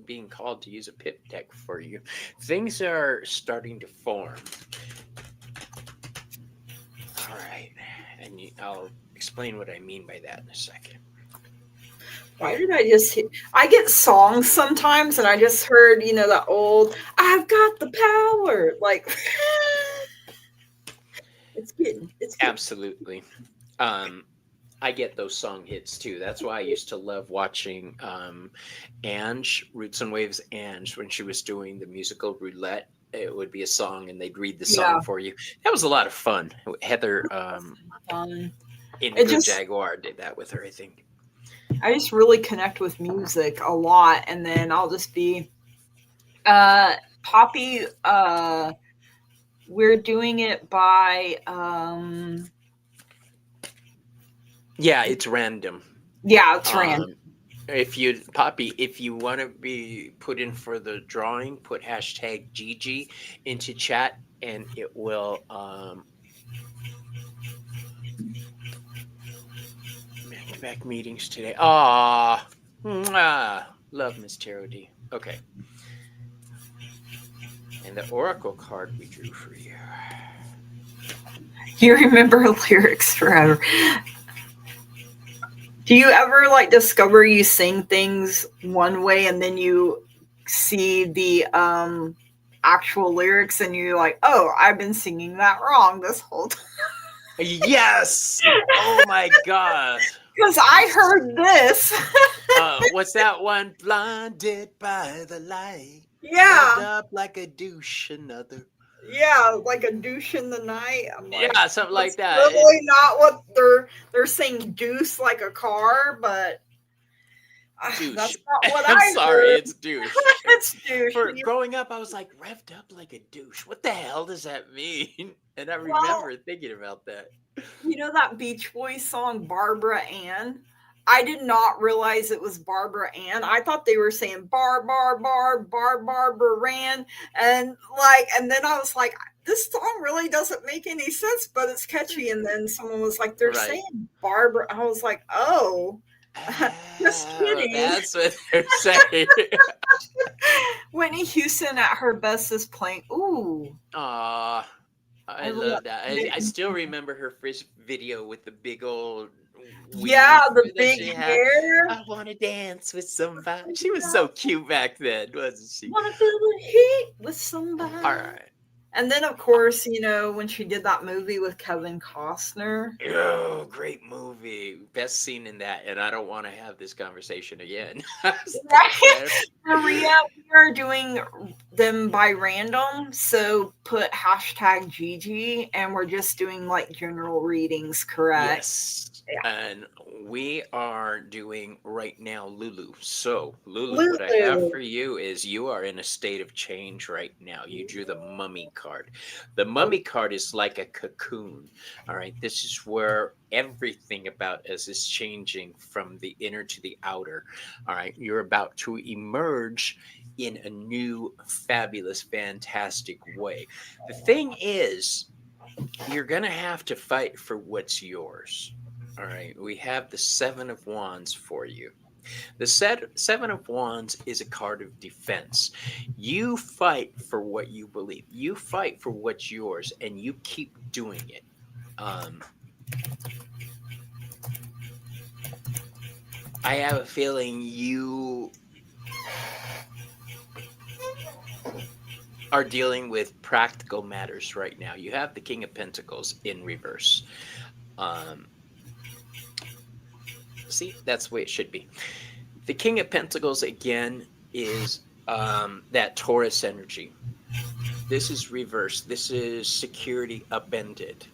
being called to use a pip deck for you, things are starting to form. All right. And I'll explain what I mean by that in a second. Why did I get songs sometimes, and I just heard, that old, I've got the power. Like, it's getting. Absolutely. I get those song hits too. That's why I used to love watching Ange, Roots and Waves Ange, when she was doing the musical roulette. It would be a song and they'd read the song for you. That was a lot of fun. Heather Indigo Jaguar did that with her, I think. I just really connect with music a lot, and then I'll just be Poppy, we're doing it by yeah, it's random. Yeah, it's random. If you want to be put in for the drawing, put hashtag Gigi into chat and it will back meetings today. Love Miss Tarot D. Okay. And the oracle card we drew for you. You remember lyrics forever. Do you ever discover you sing things one way and then you see the actual lyrics and you're like, oh, I've been singing that wrong this whole time? Yes. Oh my God. Because I heard this. What's that one? Blinded by the light. Yeah. Up like a douche, another. Yeah, like a douche in the night. I'm like, yeah, something like that. Really not what they're saying. Douche like a car, but douche. That's not what I'm I sorry, heard. it's douche. It's douche. Growing up, I was like, revved up like a douche. What the hell does that mean? And I remember thinking about that. You know that Beach Boys song, Barbara Ann? I did not realize it was Barbara Ann. I thought they were saying Barbara Ann. And then I was like, this song really doesn't make any sense, but it's catchy. And then someone was like, they're saying Barbara. I was like, oh. Just kidding. That's what they're saying. Whitney Houston at her best is playing. Ooh. Aw. I love that. I still remember her first video with the big old the big hair. I want to dance with somebody. She was so cute back then, wasn't she? Want to feel the heat with somebody. All right. And then, of course, when she did that movie with Kevin Costner. Oh, great movie. Best scene in that. And I don't want to have this conversation again. Maria, we are doing them by random. So put hashtag Gigi and we're just doing general readings, correct? Yes. Yeah. And we are doing right now Lulu. So Lulu, what I have for you is you are in a state of change right now. You drew the Mummy card. The Mummy card is like a cocoon. All right. This is where everything about us is changing from the inner to the outer. All right. You're about to emerge in a new, fabulous, fantastic way. The thing is, you're going to have to fight for what's yours. All right, we have the 7 of Wands for you. The Seven of Wands is a card of defense. You fight for what you believe. You fight for what's yours, and you keep doing it. Um, I have a feeling you are dealing with practical matters right now. You have the King of Pentacles in reverse. See, that's the way it should be. The King of Pentacles, again, is that Taurus energy. This is reverse. This is security upended.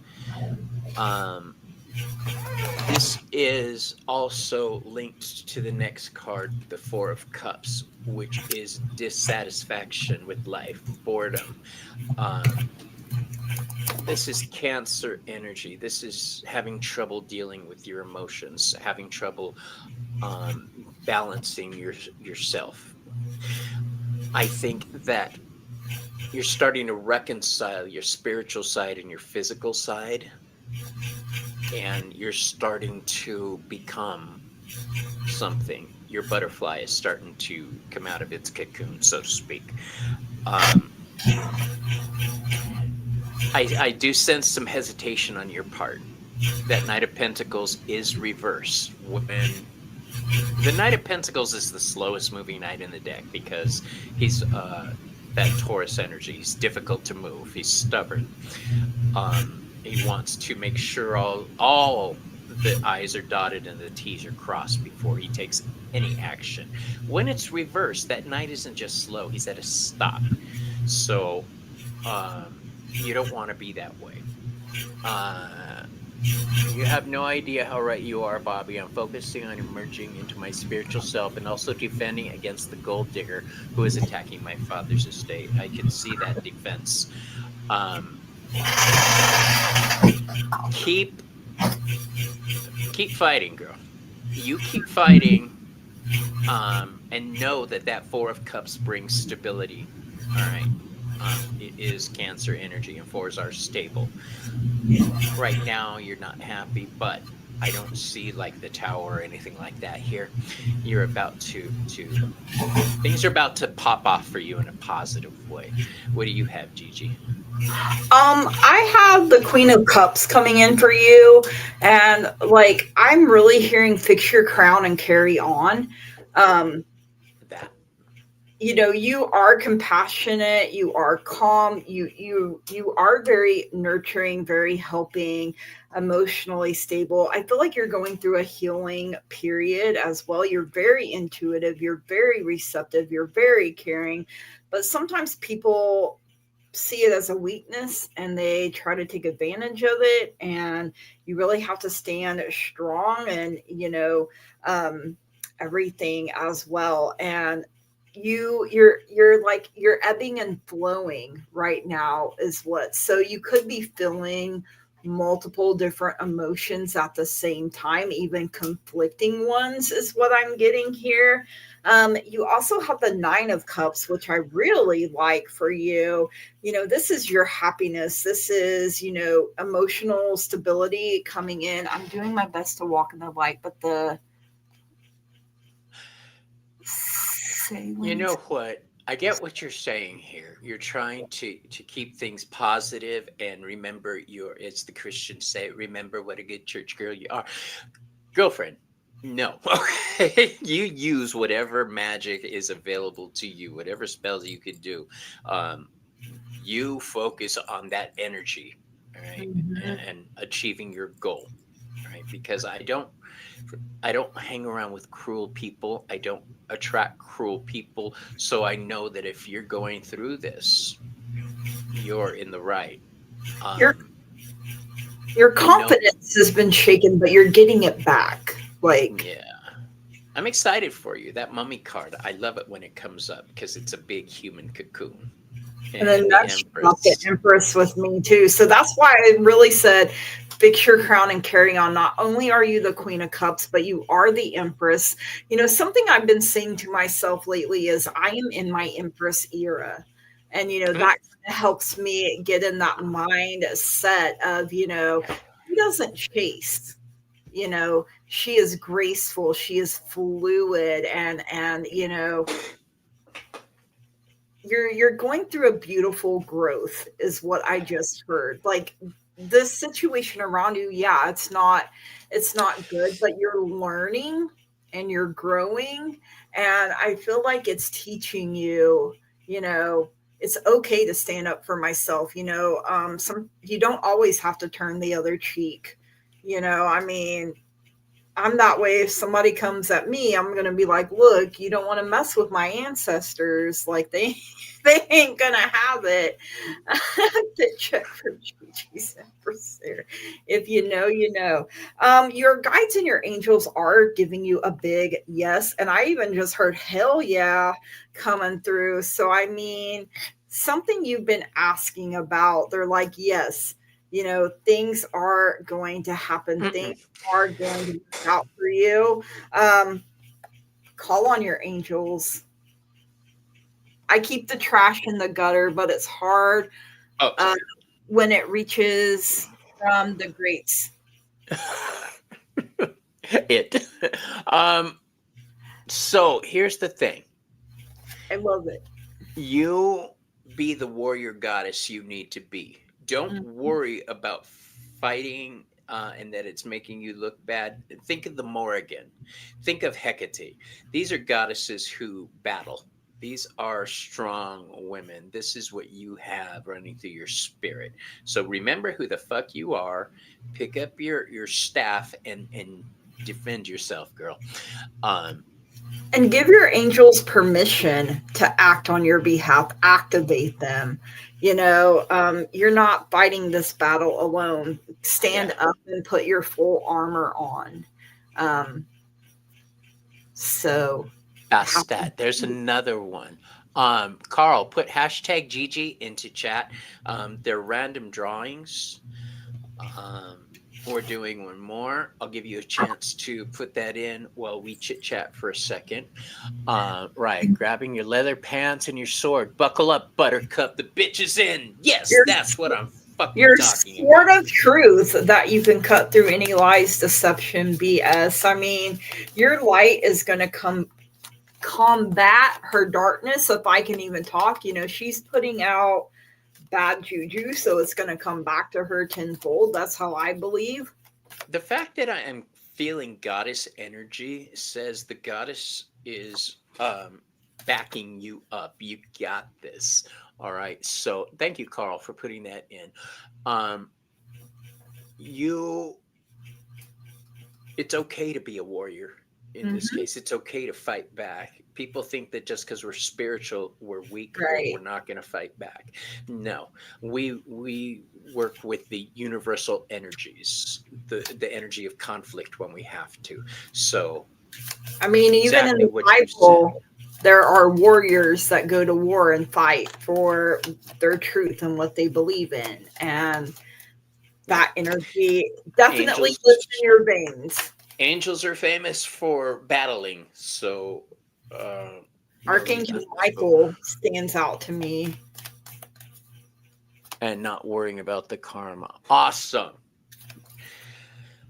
This is also linked to the next card, the Four of Cups, which is dissatisfaction with life, boredom. This is Cancer energy. This is having trouble dealing with your emotions, having trouble balancing yourself. I think that you're starting to reconcile your spiritual side and your physical side, and you're starting to become something. Your butterfly is starting to come out of its cocoon, so to speak. I do sense some hesitation on your part. That Knight of Pentacles is reverse. When the Knight of Pentacles is the slowest moving knight in the deck because he's that Taurus energy. He's difficult to move. He's stubborn. He wants to make sure all the I's are dotted and the T's are crossed before he takes any action. When it's reversed, that knight isn't just slow. He's at a stop. So you don't want to be that way. You have no idea how right you are, Bobby. I'm focusing on emerging into my spiritual self and also defending against the gold digger who is attacking my father's estate. I can see that defense. Keep fighting, girl. You keep fighting, and know that Four of Cups brings stability. All right. It is Cancer energy, and fours are stable. Right now, you're not happy, but I don't see like the Tower or anything like that here. You're about to things are about to pop off for you in a positive way. What do you have, Gigi? I have the Queen of Cups coming in for you, and like I'm really hearing fix your crown and carry on. That. You know, you are compassionate, you are calm, you are very nurturing, very helping, emotionally stable. I feel like you're going through a healing period as well. You're very intuitive, you're very receptive, you're very caring, but sometimes people see it as a weakness and they try to take advantage of it, and you really have to stand strong and everything as well. And you're like you're ebbing and flowing right now is what, so you could be feeling multiple different emotions at the same time, even conflicting ones is what I'm getting here. You also have the Nine of Cups, which I really like for you. This is your happiness, this is emotional stability coming in. I'm doing my best to walk in the light, but the You know what? I get what you're saying here. You're trying to keep things positive and remember as the Christians say, remember what a good church girl you are. Girlfriend, no. You use whatever magic is available to you, whatever spells you could do. You focus on that energy, all right, and achieving your goal, right? Because I don't hang around with cruel people. I don't attract cruel people. So I know that if you're going through this, you're in the right. Your confidence has been shaken, but you're getting it back. Yeah. I'm excited for you. That mummy card, I love it when it comes up because it's a big human cocoon. And then that's the Empress with me too. So that's why I really said fix your crown and carry on. Not only are you the Queen of Cups, but you are the Empress. Something I've been saying to myself lately is I am in my Empress era. And, that helps me get in that mindset of, he doesn't chase. you know, she is graceful, she is fluid, and you know, you're going through a beautiful growth is what I just heard. Like this situation around you, yeah, it's not good, but you're learning and you're growing, and I feel like it's teaching you, you know, it's okay to stand up for myself, you know. Some you don't always have to turn the other cheek, you know. I mean, I'm that way. If somebody comes at me, I'm gonna be like, "Look, you don't want to mess with my ancestors. Like they, they ain't gonna have it." To check for Gigi's adversary. If you know, you know. Your guides and your angels are giving you a big yes, and I even just heard "hell yeah" coming through. So I mean, something you've been asking about. They're like, "Yes." You know, things are going to happen. Things are going to work out for you. Um, Call on your angels. I keep the trash in the gutter, but it's hard Oh, sorry. when it reaches from the grates. It. Um, so here's the thing. I love it. You be the warrior goddess you need to be. Don't Mhm. worry about fighting and that it's making you look bad. Think of the Morrigan. Think of Hecate. These are goddesses who battle. These are strong women. This is what you have running through your spirit. So remember who the fuck you are. Pick up your staff and defend yourself, girl. Um, And give your angels permission to act on your behalf, activate them. You know, you're not fighting this battle alone. Stand yeah. up and put your full armor on. Um, so, Stat. There's another one. Carl, put hashtag Gigi into chat. They're random drawings. Um, we're doing one more. I'll give you a chance to put that in while we chit chat for a second. Right, grabbing your leather pants and your sword. Buckle up, Buttercup. The bitch is in. Yes, your that's what I'm fucking your talking sword about. of truth that you can cut through any lies, deception, BS. I mean, your light is going to come combat her darkness. If I can even talk, you know, she's putting out bad juju, so it's going to come back to her tenfold. That's how I believe. The fact that I am feeling goddess energy says the goddess is backing you up. You got this. All right. So thank you, Carl, for putting that in. Um, you, it's okay to be a warrior in this Mm-hmm. case. It's okay to fight back. People think that just because we're spiritual, we're weak or Right. we're not going to fight back. No, we work with the universal energies, the energy of conflict when we have to. So I mean, even in exactly the what you said. Bible, there are warriors that go to war and fight for their truth and what they believe in. And Yeah, that energy definitely angels lives in your veins. angels are famous for battling. So uh, know Archangel that. So Michael stands out to me. and not worrying about the karma. Awesome.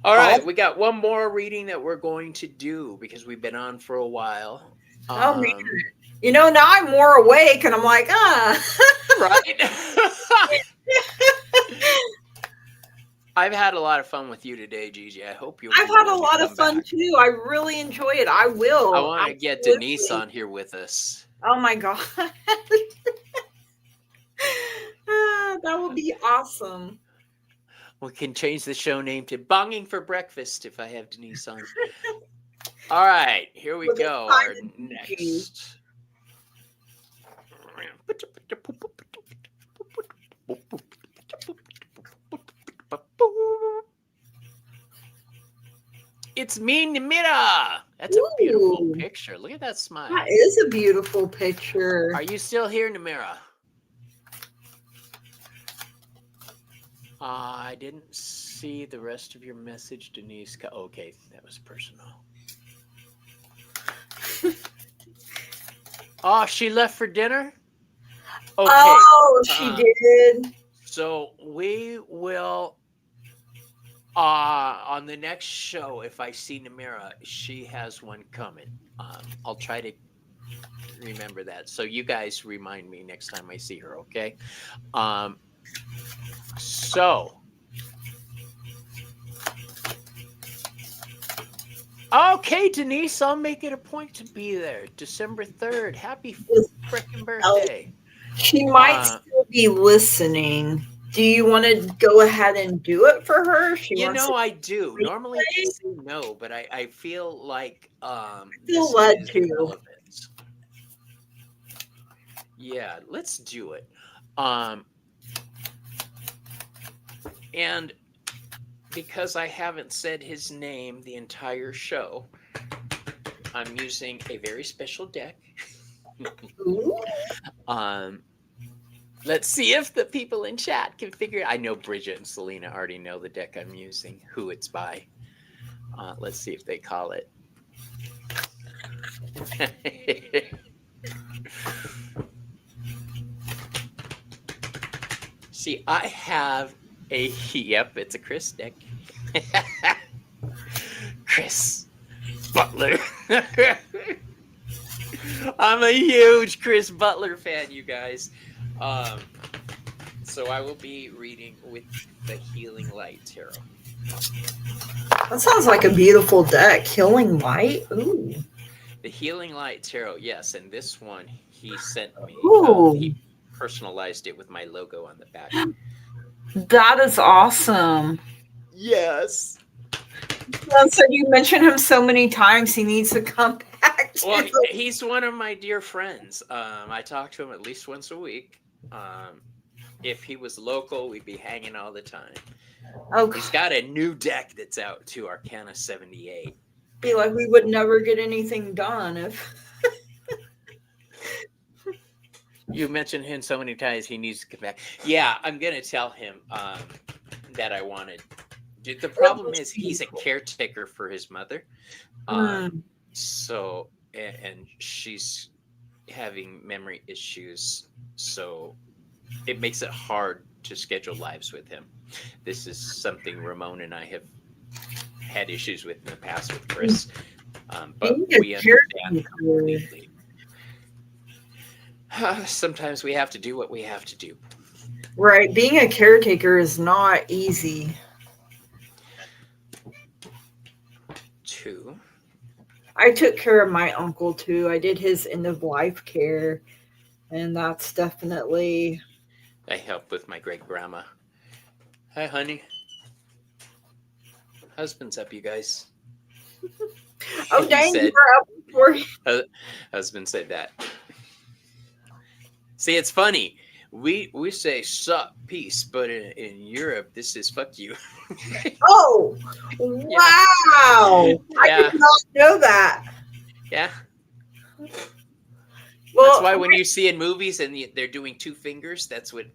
All Oh, right, we got one more reading that we're going to do because we've been on for a while. oh man. Um, You know, now I'm more awake and I'm like, ah. right. I've had a lot of fun with you today, Gigi. I hope you'll I've be had a willing to lot of come fun back. too. I really enjoy it. I I will. want to get Denise Absolutely. on here with us. Oh my God. That would be awesome. We can change the show name to Bonging for Breakfast if I have Denise on. All right, here we With a go. Our side of Gigi. next. It's me, Namira. That's a beautiful Ooh, picture. Look at that that smile. is a beautiful picture. Are you still here, Namira? I didn't see the rest of your message, Denise. Okay, that was personal. Oh, she left for dinner? Okay. Um, Oh, she did. So we will On the next show, if I see Namira, she has one coming. I'll try to remember that. So you guys remind me next time I see her, okay? So, okay, Denise, I'll make it a point to be there. December 3rd. Happy frickin' birthday. She might still be listening. Do you want to go ahead and do it for her? I do. Normally I say no, but I feel like feel led to. Relevant. Yeah, let's do it. And because I haven't said his name the entire show, I'm using a very special deck. Let's see if the people in chat can figure it. I know Bridget and Selena already know the deck I'm using, who it's by. Let's see if they call it. See, I have yep, it's a Chris deck. Chris Butler. I'm a huge Chris Butler fan, you guys. So I will be reading with the Healing Light Tarot. That sounds like a beautiful deck. Healing Light? Ooh. The Healing Light Tarot, yes. And this one he sent me. He personalized it with my logo on the back. That is awesome. Yes. So you mentioned him so many times, he needs to come back. Well, he's one of my dear friends. I talk to him at least once a week. If he was local, we'd be hanging all the time. Okay. He's got a new deck that's out too, Arcana 78. Be like we would never get anything done if you mentioned him so many times. He needs to come back. Yeah, I'm gonna tell him that I wanted. The problem is he's a caretaker for his mother, so and she's having memory issues, so it makes it hard to schedule lives with him. This is something Ramon and I have had issues with in the past with Chris, but we understand completely. Sometimes we have to do what we have to do. Right. Being a caretaker is not easy. 2. I took care of my uncle too. I did his end of life care, and that's definitely. I helped with my great grandma. Hi, honey. Husband's up, you guys. Oh, dang, you were up before. Husband said that. See, it's funny. We say sup, peace, but in Europe, this is fuck you. Oh, wow. Yeah. I did not know that. Yeah. Well, that's why when you see in movies and they're doing 2 fingers, that's what.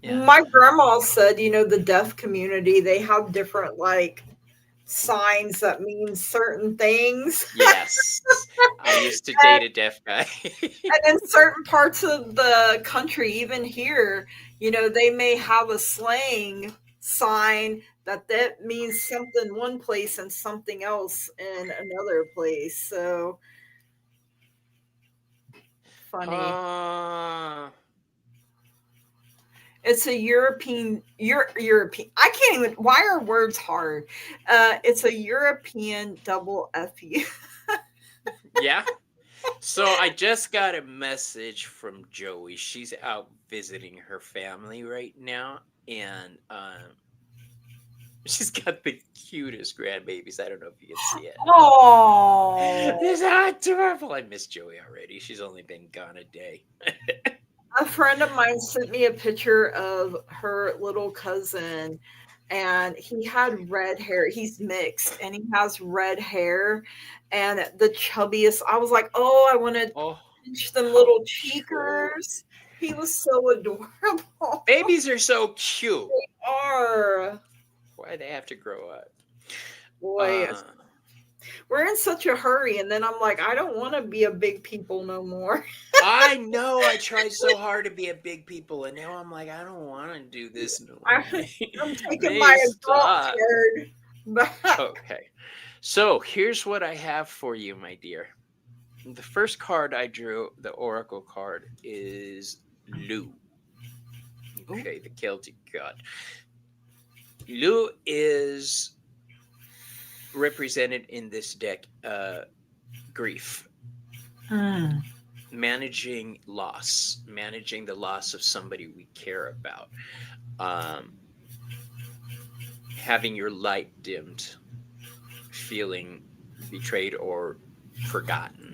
Yeah. My grandma said, the deaf community, they have different signs that mean certain things. Yes. I used to date a deaf guy. And in certain parts of the country, even here, they may have a slang sign that means something one place and something else in another place. So funny. It's a European. I can't even. Why are words hard? It's a European double FU. Yeah. So I just got a message from Joey. She's out visiting her family right now, and she's got the cutest grandbabies. I don't know if you can see it. Oh, it's adorable. I miss Joey already. She's only been gone a day. A friend of mine sent me a picture of her little cousin, and he had red hair. He's mixed, and he has red hair, and the chubbiest. I was like, oh, I want to pinch them little cheekers. He was so adorable. Babies are so cute. They are. Why they have to grow up? Boy. We're in such a hurry, and then I'm like, I don't want to be a big people no more. I know. I tried so hard to be a big people, and now I'm like, I don't want to do this no more. I'm taking my They adult stop. card back. Okay. So here's what I have for you, my dear. The first card I drew, the oracle card, is Lu. Okay, the Celtic god. Lu is represented in this deck grief, managing loss, managing the loss of somebody we care about, having your light dimmed, feeling betrayed or forgotten.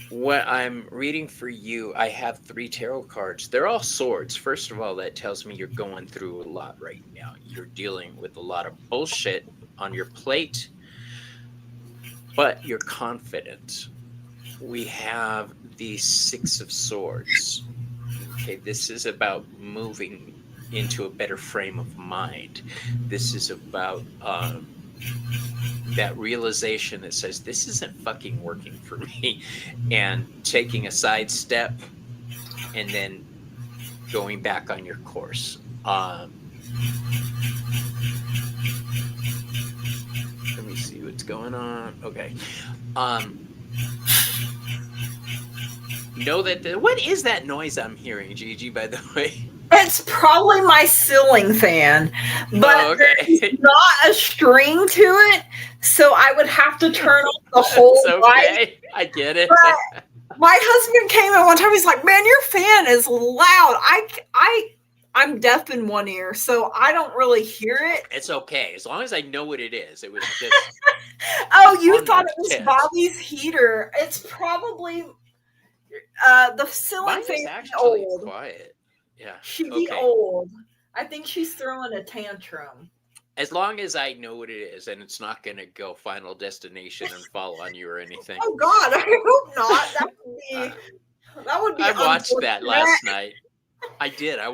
What I'm reading for you, I have 3 tarot cards. They're all swords. First of all, that tells me you're going through a lot right now. You're dealing with a lot of bullshit on your plate, but you're confident. We have the 6 of Swords. Okay, this is about moving into a better frame of mind. This is about that realization that says, this isn't fucking working for me, and taking a side step and then going back on your course. Let me see what's going on. Okay. Know that what is that noise I'm hearing, Gigi, by the way? It's probably my ceiling fan, but there's not a string to it, so I would have to turn on the whole light. I get it. But my husband came in one time. He's like, "Man, your fan is loud. I'm deaf in one ear, so I don't really hear it." It's okay as long as I know what it is. It was just. Oh, you thought it was Bobby's heater? It's probably the ceiling fan. Actually old. Quiet. Yeah. She'd be old. I think she's throwing a tantrum. As long as I know what it is, and it's not going to go Final Destination and fall on you or anything. Oh God, I hope not. That would be. I watched that last night. I did. I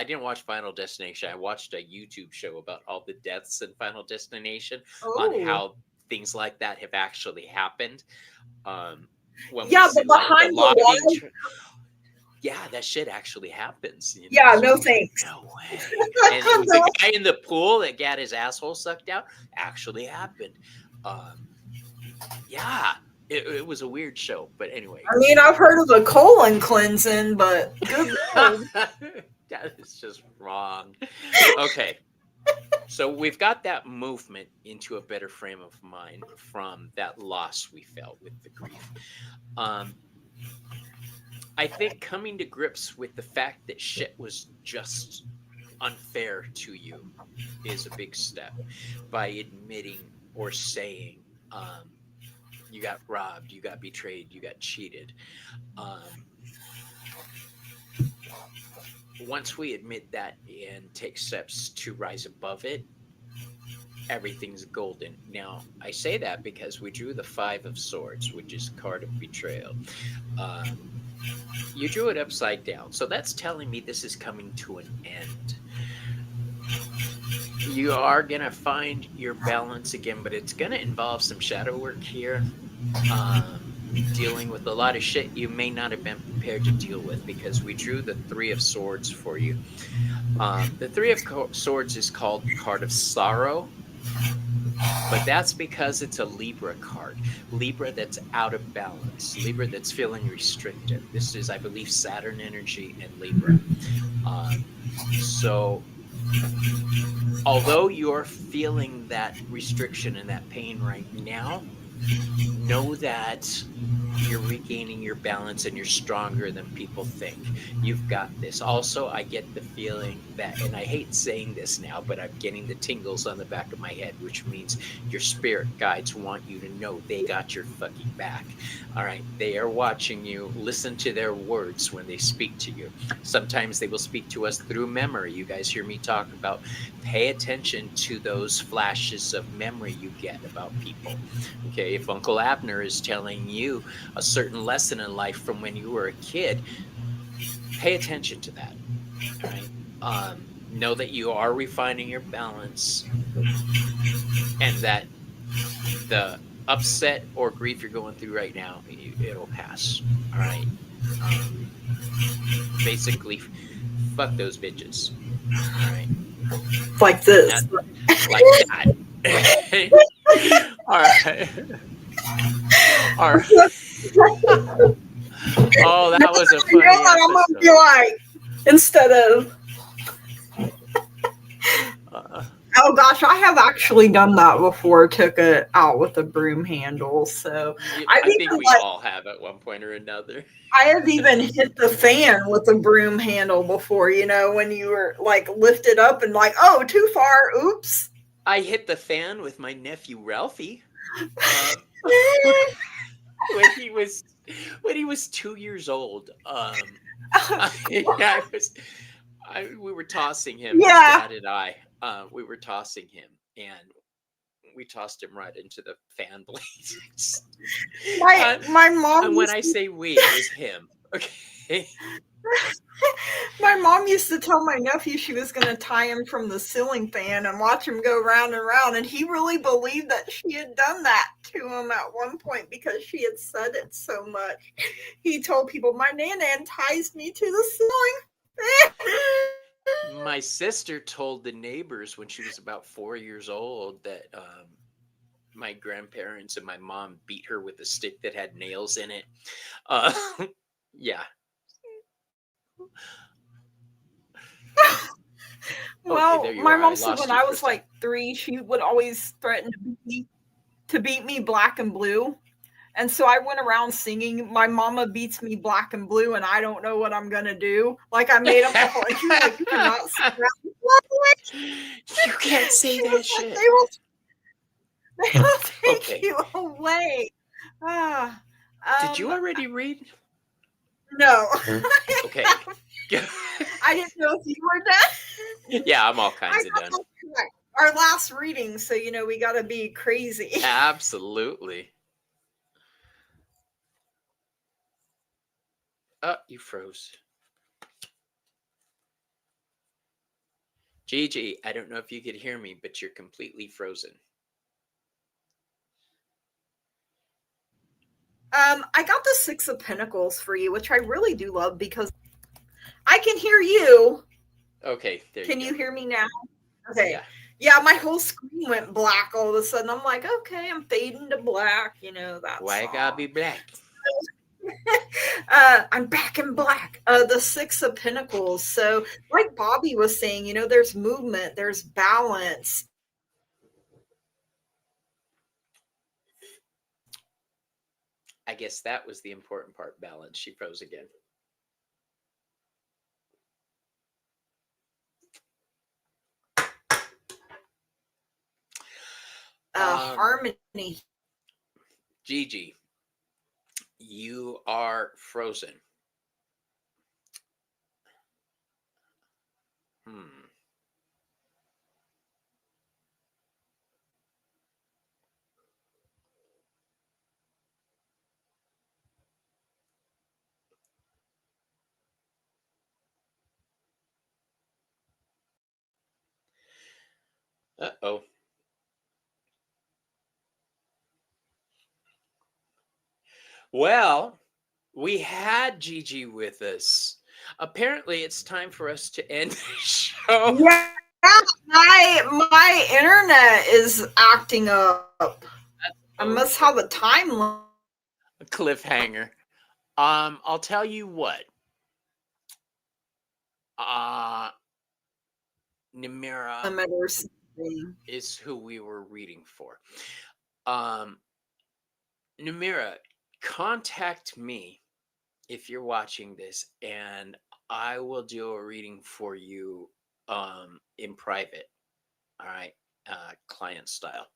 didn't watch Final Destination. I watched a YouTube show about all the deaths in Final Destination on how things like that have actually happened. But behind the lobby. Yeah, that shit actually happens. You know? Yeah, no thanks. No way. And the guy in the pool that got his asshole sucked out actually happened. Yeah, it was a weird show, but anyway. I mean, I've heard of the colon cleansing, but good Lord. That is just wrong. Okay. So we've got that movement into a better frame of mind from that loss we felt with the grief. I think coming to grips with the fact that shit was just unfair to you is a big step. By admitting or saying you got robbed, you got betrayed, you got cheated. Once we admit that and take steps to rise above it, everything's golden. Now, I say that because we drew the 5 of Swords, which is a card of betrayal. You drew it upside down. So that's telling me this is coming to an end. You are going to find your balance again, but it's going to involve some shadow work here. Dealing with a lot of shit you may not have been prepared to deal with, because we drew the 3 of Swords for you. The 3 of Swords is called the card of sorrow. But that's because it's a Libra card. Libra that's out of balance. Libra that's feeling restricted. This is, I believe, Saturn energy and Libra. So, although you're feeling that restriction and that pain right now, know that you're regaining your balance and you're stronger than people think. You've got this. Also, I get the feeling that, and I hate saying this now, but I'm getting the tingles on the back of my head, which means your spirit guides want you to know they got your fucking back. All right. They are watching you. Listen to their words when they speak to you. Sometimes they will speak to us through memory. You guys hear me talk about pay attention to those flashes of memory you get about people. Okay. If Uncle Abner is telling you a certain lesson in life from when you were a kid, pay attention to that. Right? know that you are refining your balance, and that the upset or grief you're going through right now, it'll pass. All right. Basically, fuck those bitches. All right. Like Not this. like that. All right. All right. Oh, Now that was a I know funny that I'm gonna be episode. like, instead of, Uh, oh gosh, I have actually done that before. Took it out with a broom handle. So I've I think even we like, all have at one point or another. I have even hit the fan with a broom handle before. You know, when you were like lifted up and like, oh, too far. Oops. I hit the fan with my nephew Ralphie. Um, when he was 2 years old. I was we were tossing him, his Yeah. dad and I. We were tossing him, and we tossed him right into the fan blades. uh, My mom and when used I to, say we, it was him. Okay. my mom used to tell my nephew she was going to tie him from the ceiling fan and watch him go round and round, and he really believed that she had done that to him at one point because she had said it so much. He told people, "My nan ties me to the ceiling fan." My sister told the neighbors when she was about 4 years old that my grandparents and my mom beat her with a stick that had nails in it. Uh, yeah. Okay, there Well, you my are. I mom said lost when you I for a was second. like 3, she would always threaten to beat me black and blue. And so I went around singing, "My mama beats me black and blue, and I don't know what I'm gonna do." Like I made up a whole. And she was like, "You cannot sing that." You can't say She that was like, shit. they will take Okay. you away." Ah, Did you um, already read? no, Okay. I didn't know if you were done. Yeah, I'm all I kinds of done. got our last reading, so you know we got to be crazy. Absolutely. You froze. Gigi, I don't know if you could hear me, but you're completely frozen. I got the Six of Pentacles for you, which I really do love because I can hear you. Okay, there Can you you go. hear me now? Okay. Yeah. Yeah, my whole screen went black all of a sudden. I'm like, okay, I'm fading to black, you know, that Why gotta be song. black? I'm back in black. The Six of Pentacles. So, like Bobby was saying, you know, there's movement, there's balance. I guess that was the important part. Balance. She froze again. Harmony. Gigi, you are frozen. Hmm. Uh-oh. Well, we had Gigi with us. Apparently, it's time for us to end the show. Yeah, my internet is acting up. I must Okay. have a time A cliffhanger. I'll tell you what. Namira limit or something. is who we were reading for. Um, Namira, contact me if you're watching this, and I will do a reading for you in private. All right, client style.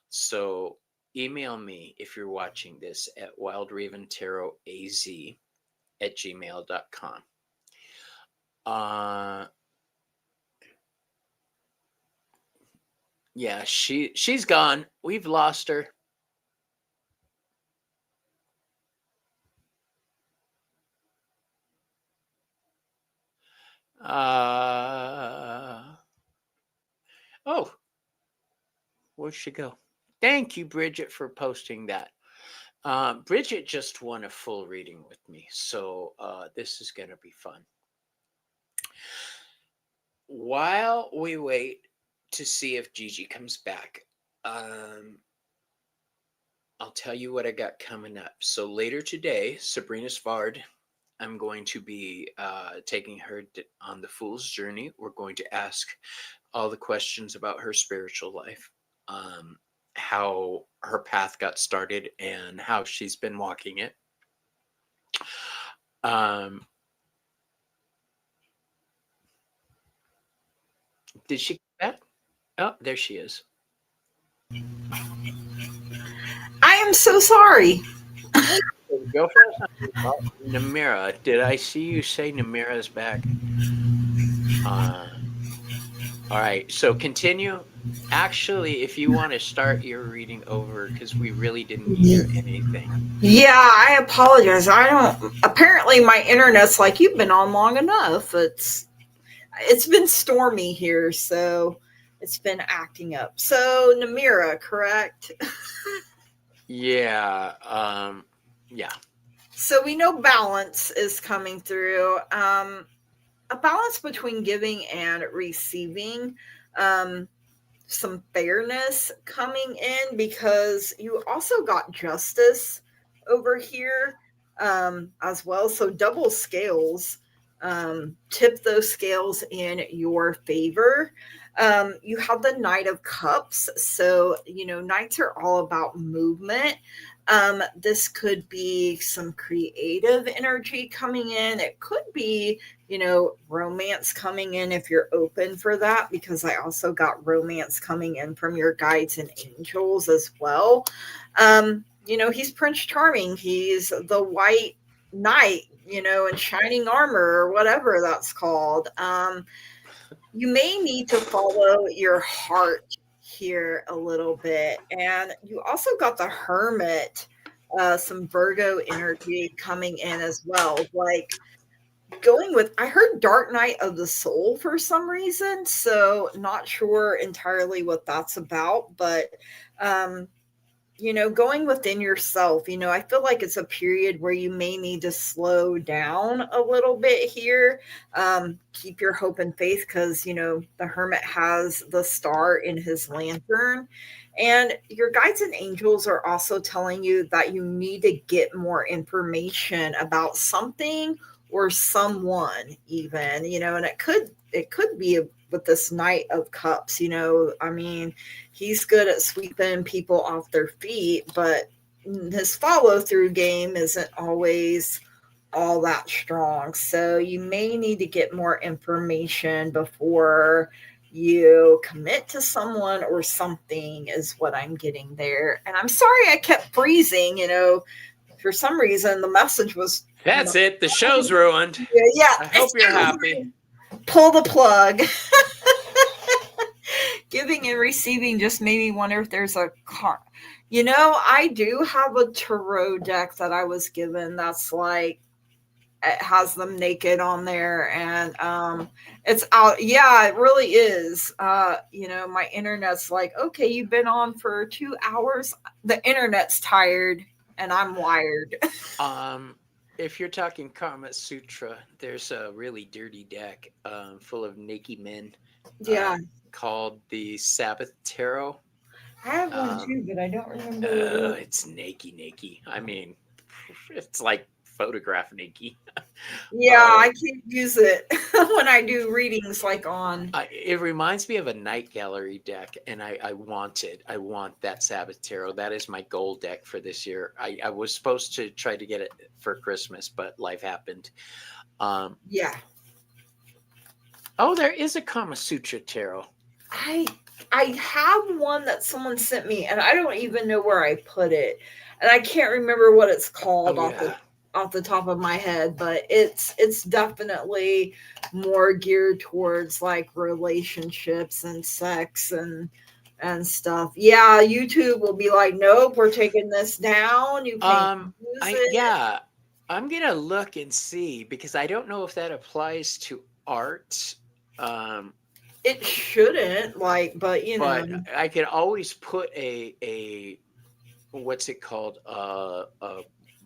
So email me if you're watching this at wildraventarotaz@gmail.com. Yeah, she's gone. We've lost her. Oh, where'd she go? Thank you, Bridget, for posting that. Bridget just won a full reading with me, so this is going to be fun. While we wait to see if Gigi comes back, I'll tell you what I got coming up. So later today, Sabrina Svard, I'm going to be taking her on the Fool's Journey. We're going to ask all the questions about her spiritual life, how her path got started, and how she's been walking it. Did she come back? Oh, there she is. I am so sorry. Go for it. Namira, did I see you say Namira's back? All right, so continue. Actually, if you want to start your reading over, because we really didn't hear anything. Yeah, I apologize. I don't. Apparently, my internet's like, you've been on long enough. It's been stormy here, so it's been acting up. So Namira, correct? Yeah. Yeah. So we know balance is coming through. A balance between giving and receiving. Some fairness coming in, because you also got justice over here as well. So double scales, tip those scales in your favor. You have the Knight of Cups. So, knights are all about movement. This could be some creative energy coming in. It could be, romance coming in if you're open for that, because I also got romance coming in from your guides and angels as well. He's Prince Charming. He's the white knight, in shining armor or whatever that's called. You may need to follow your heart here a little bit. And you also got the Hermit, some Virgo energy coming in as well. Like going with, I heard Dark Night of the Soul for some reason. So not sure entirely what that's about, but going within yourself, I feel like it's a period where you may need to slow down a little bit here. Keep your hope and faith, because, the Hermit has the star in his lantern. And your guides and angels are also telling you that you need to get more information about something or someone even, and it could be with this Knight of Cups. I mean, he's good at sweeping people off their feet, but his follow through game isn't always all that strong. So you may need to get more information before you commit to someone or something, is what I'm getting there. And I'm sorry I kept freezing, for some reason the message was, that's it. The show's ruined. Yeah. I hope you're happy. Pull the plug. Giving and receiving just made me wonder if there's a car. I do have a tarot deck that I was given that's like, it has them naked on there, and it's out. Yeah, it really is. My internet's like, okay, you've been on for 2 hours. The internet's tired and I'm wired. If you're talking Kama Sutra, there's a really dirty deck full of naked men. Yeah. Called the Sabbath Tarot. I have one too, but I don't remember. It's naked. I mean, it's like photograph naked. Yeah, I can't use it when I do readings like on. It reminds me of a night gallery deck, and I want it. I want that Sabbath Tarot. That is my goal deck for this year. I was supposed to try to get it for Christmas, but life happened. Yeah. Oh, there is a Kama Sutra Tarot. I have one that someone sent me, and I don't even know where I put it, and I can't remember what it's called off the top of my head, but it's definitely more geared towards like relationships and sex and stuff. Yeah, YouTube will be like, nope, we're taking this down. You can't use it. Yeah, I'm gonna look and see, because I don't know if that applies to art. It shouldn't, like, but you know. But I can always put a what's it called, a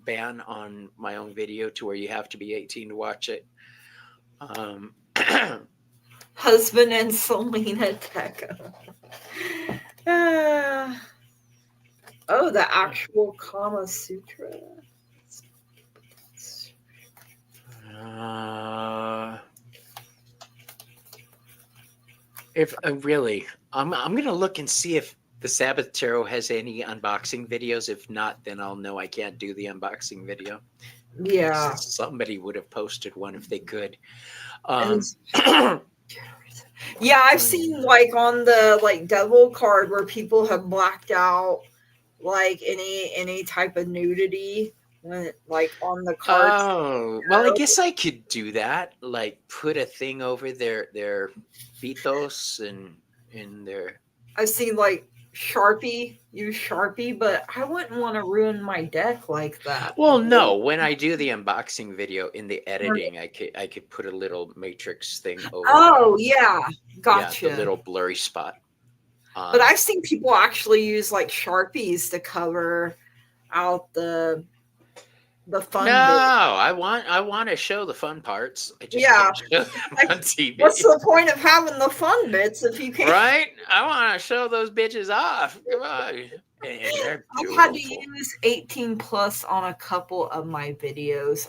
ban on my own video to where you have to be 18 to watch it. Husband and Selena Deco. Oh, the actual Kama Sutra. If really, I'm gonna look and see if the Sabbath Tarot has any unboxing videos. If not, then I'll know I can't do the unboxing video. Yeah. Somebody would have posted one if they could. Yeah, I've seen like on the like devil card where people have blacked out like any type of nudity when like on the cards. Oh, well, I guess I could do that. Like put a thing over their pitos and in their. I've seen like use Sharpie, but I wouldn't want to ruin my deck like that. Well, no. When I do the unboxing video in the editing, I could put a little matrix thing over. Oh yeah, gotcha. Yeah, the little blurry spot. But I've seen people actually use like Sharpies to cover out the fun. No, I want to show the fun parts. I just can't show them on TV. What's the point of having the fun bits if you can't? Right? I want to show those bitches off. Come on. I've had to use 18 plus on a couple of my videos.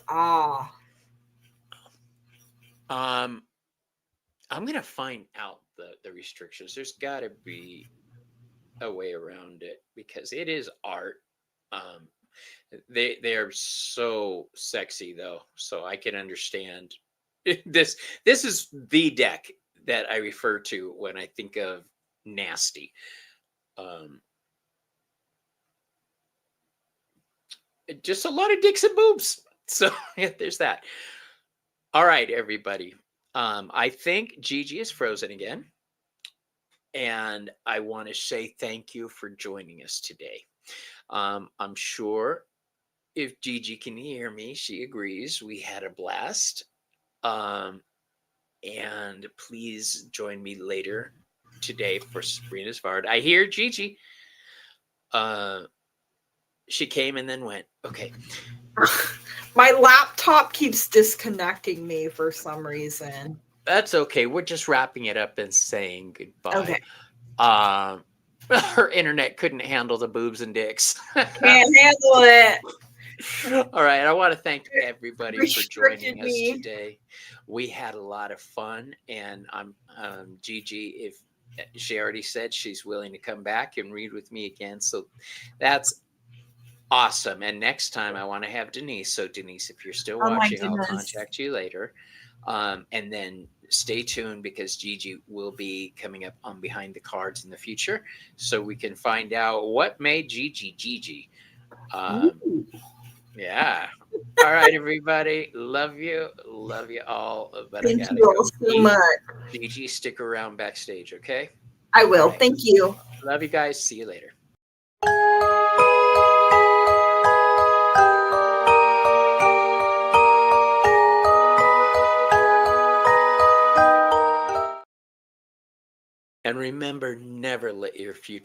I'm gonna find out the restrictions. There's got to be a way around it because it is art. They are so sexy though, so I can understand this. This is the deck that I refer to when I think of nasty. Just a lot of dicks and boobs. So yeah, there's that. All right, everybody. I think Gigi is frozen again. And I want to say thank you for joining us today. I'm sure if Gigi can hear me, she agrees. We had a blast. And please join me later today for Sabrina's Vard. I hear Gigi. She came and then went. Okay. My laptop keeps disconnecting me for some reason. That's okay. We're just wrapping it up and saying goodbye. Okay. Her internet couldn't handle the boobs and dicks. Can't handle it. All right. I want to thank everybody for joining us today. We had a lot of fun, and Gigi, if she already said she's willing to come back and read with me again. So that's awesome. And next time I want to have Denise. So Denise, if you're still watching, I'll contact you later. And then stay tuned because Gigi will be coming up on Behind the Cards in the future. So we can find out what made Gigi Gigi. Yeah. All right, everybody. Love you. Love you all. But Thank you all so much. Gigi, stick around backstage, okay? I will. Right. Thank you. Love you guys. See you later. And remember, never let your future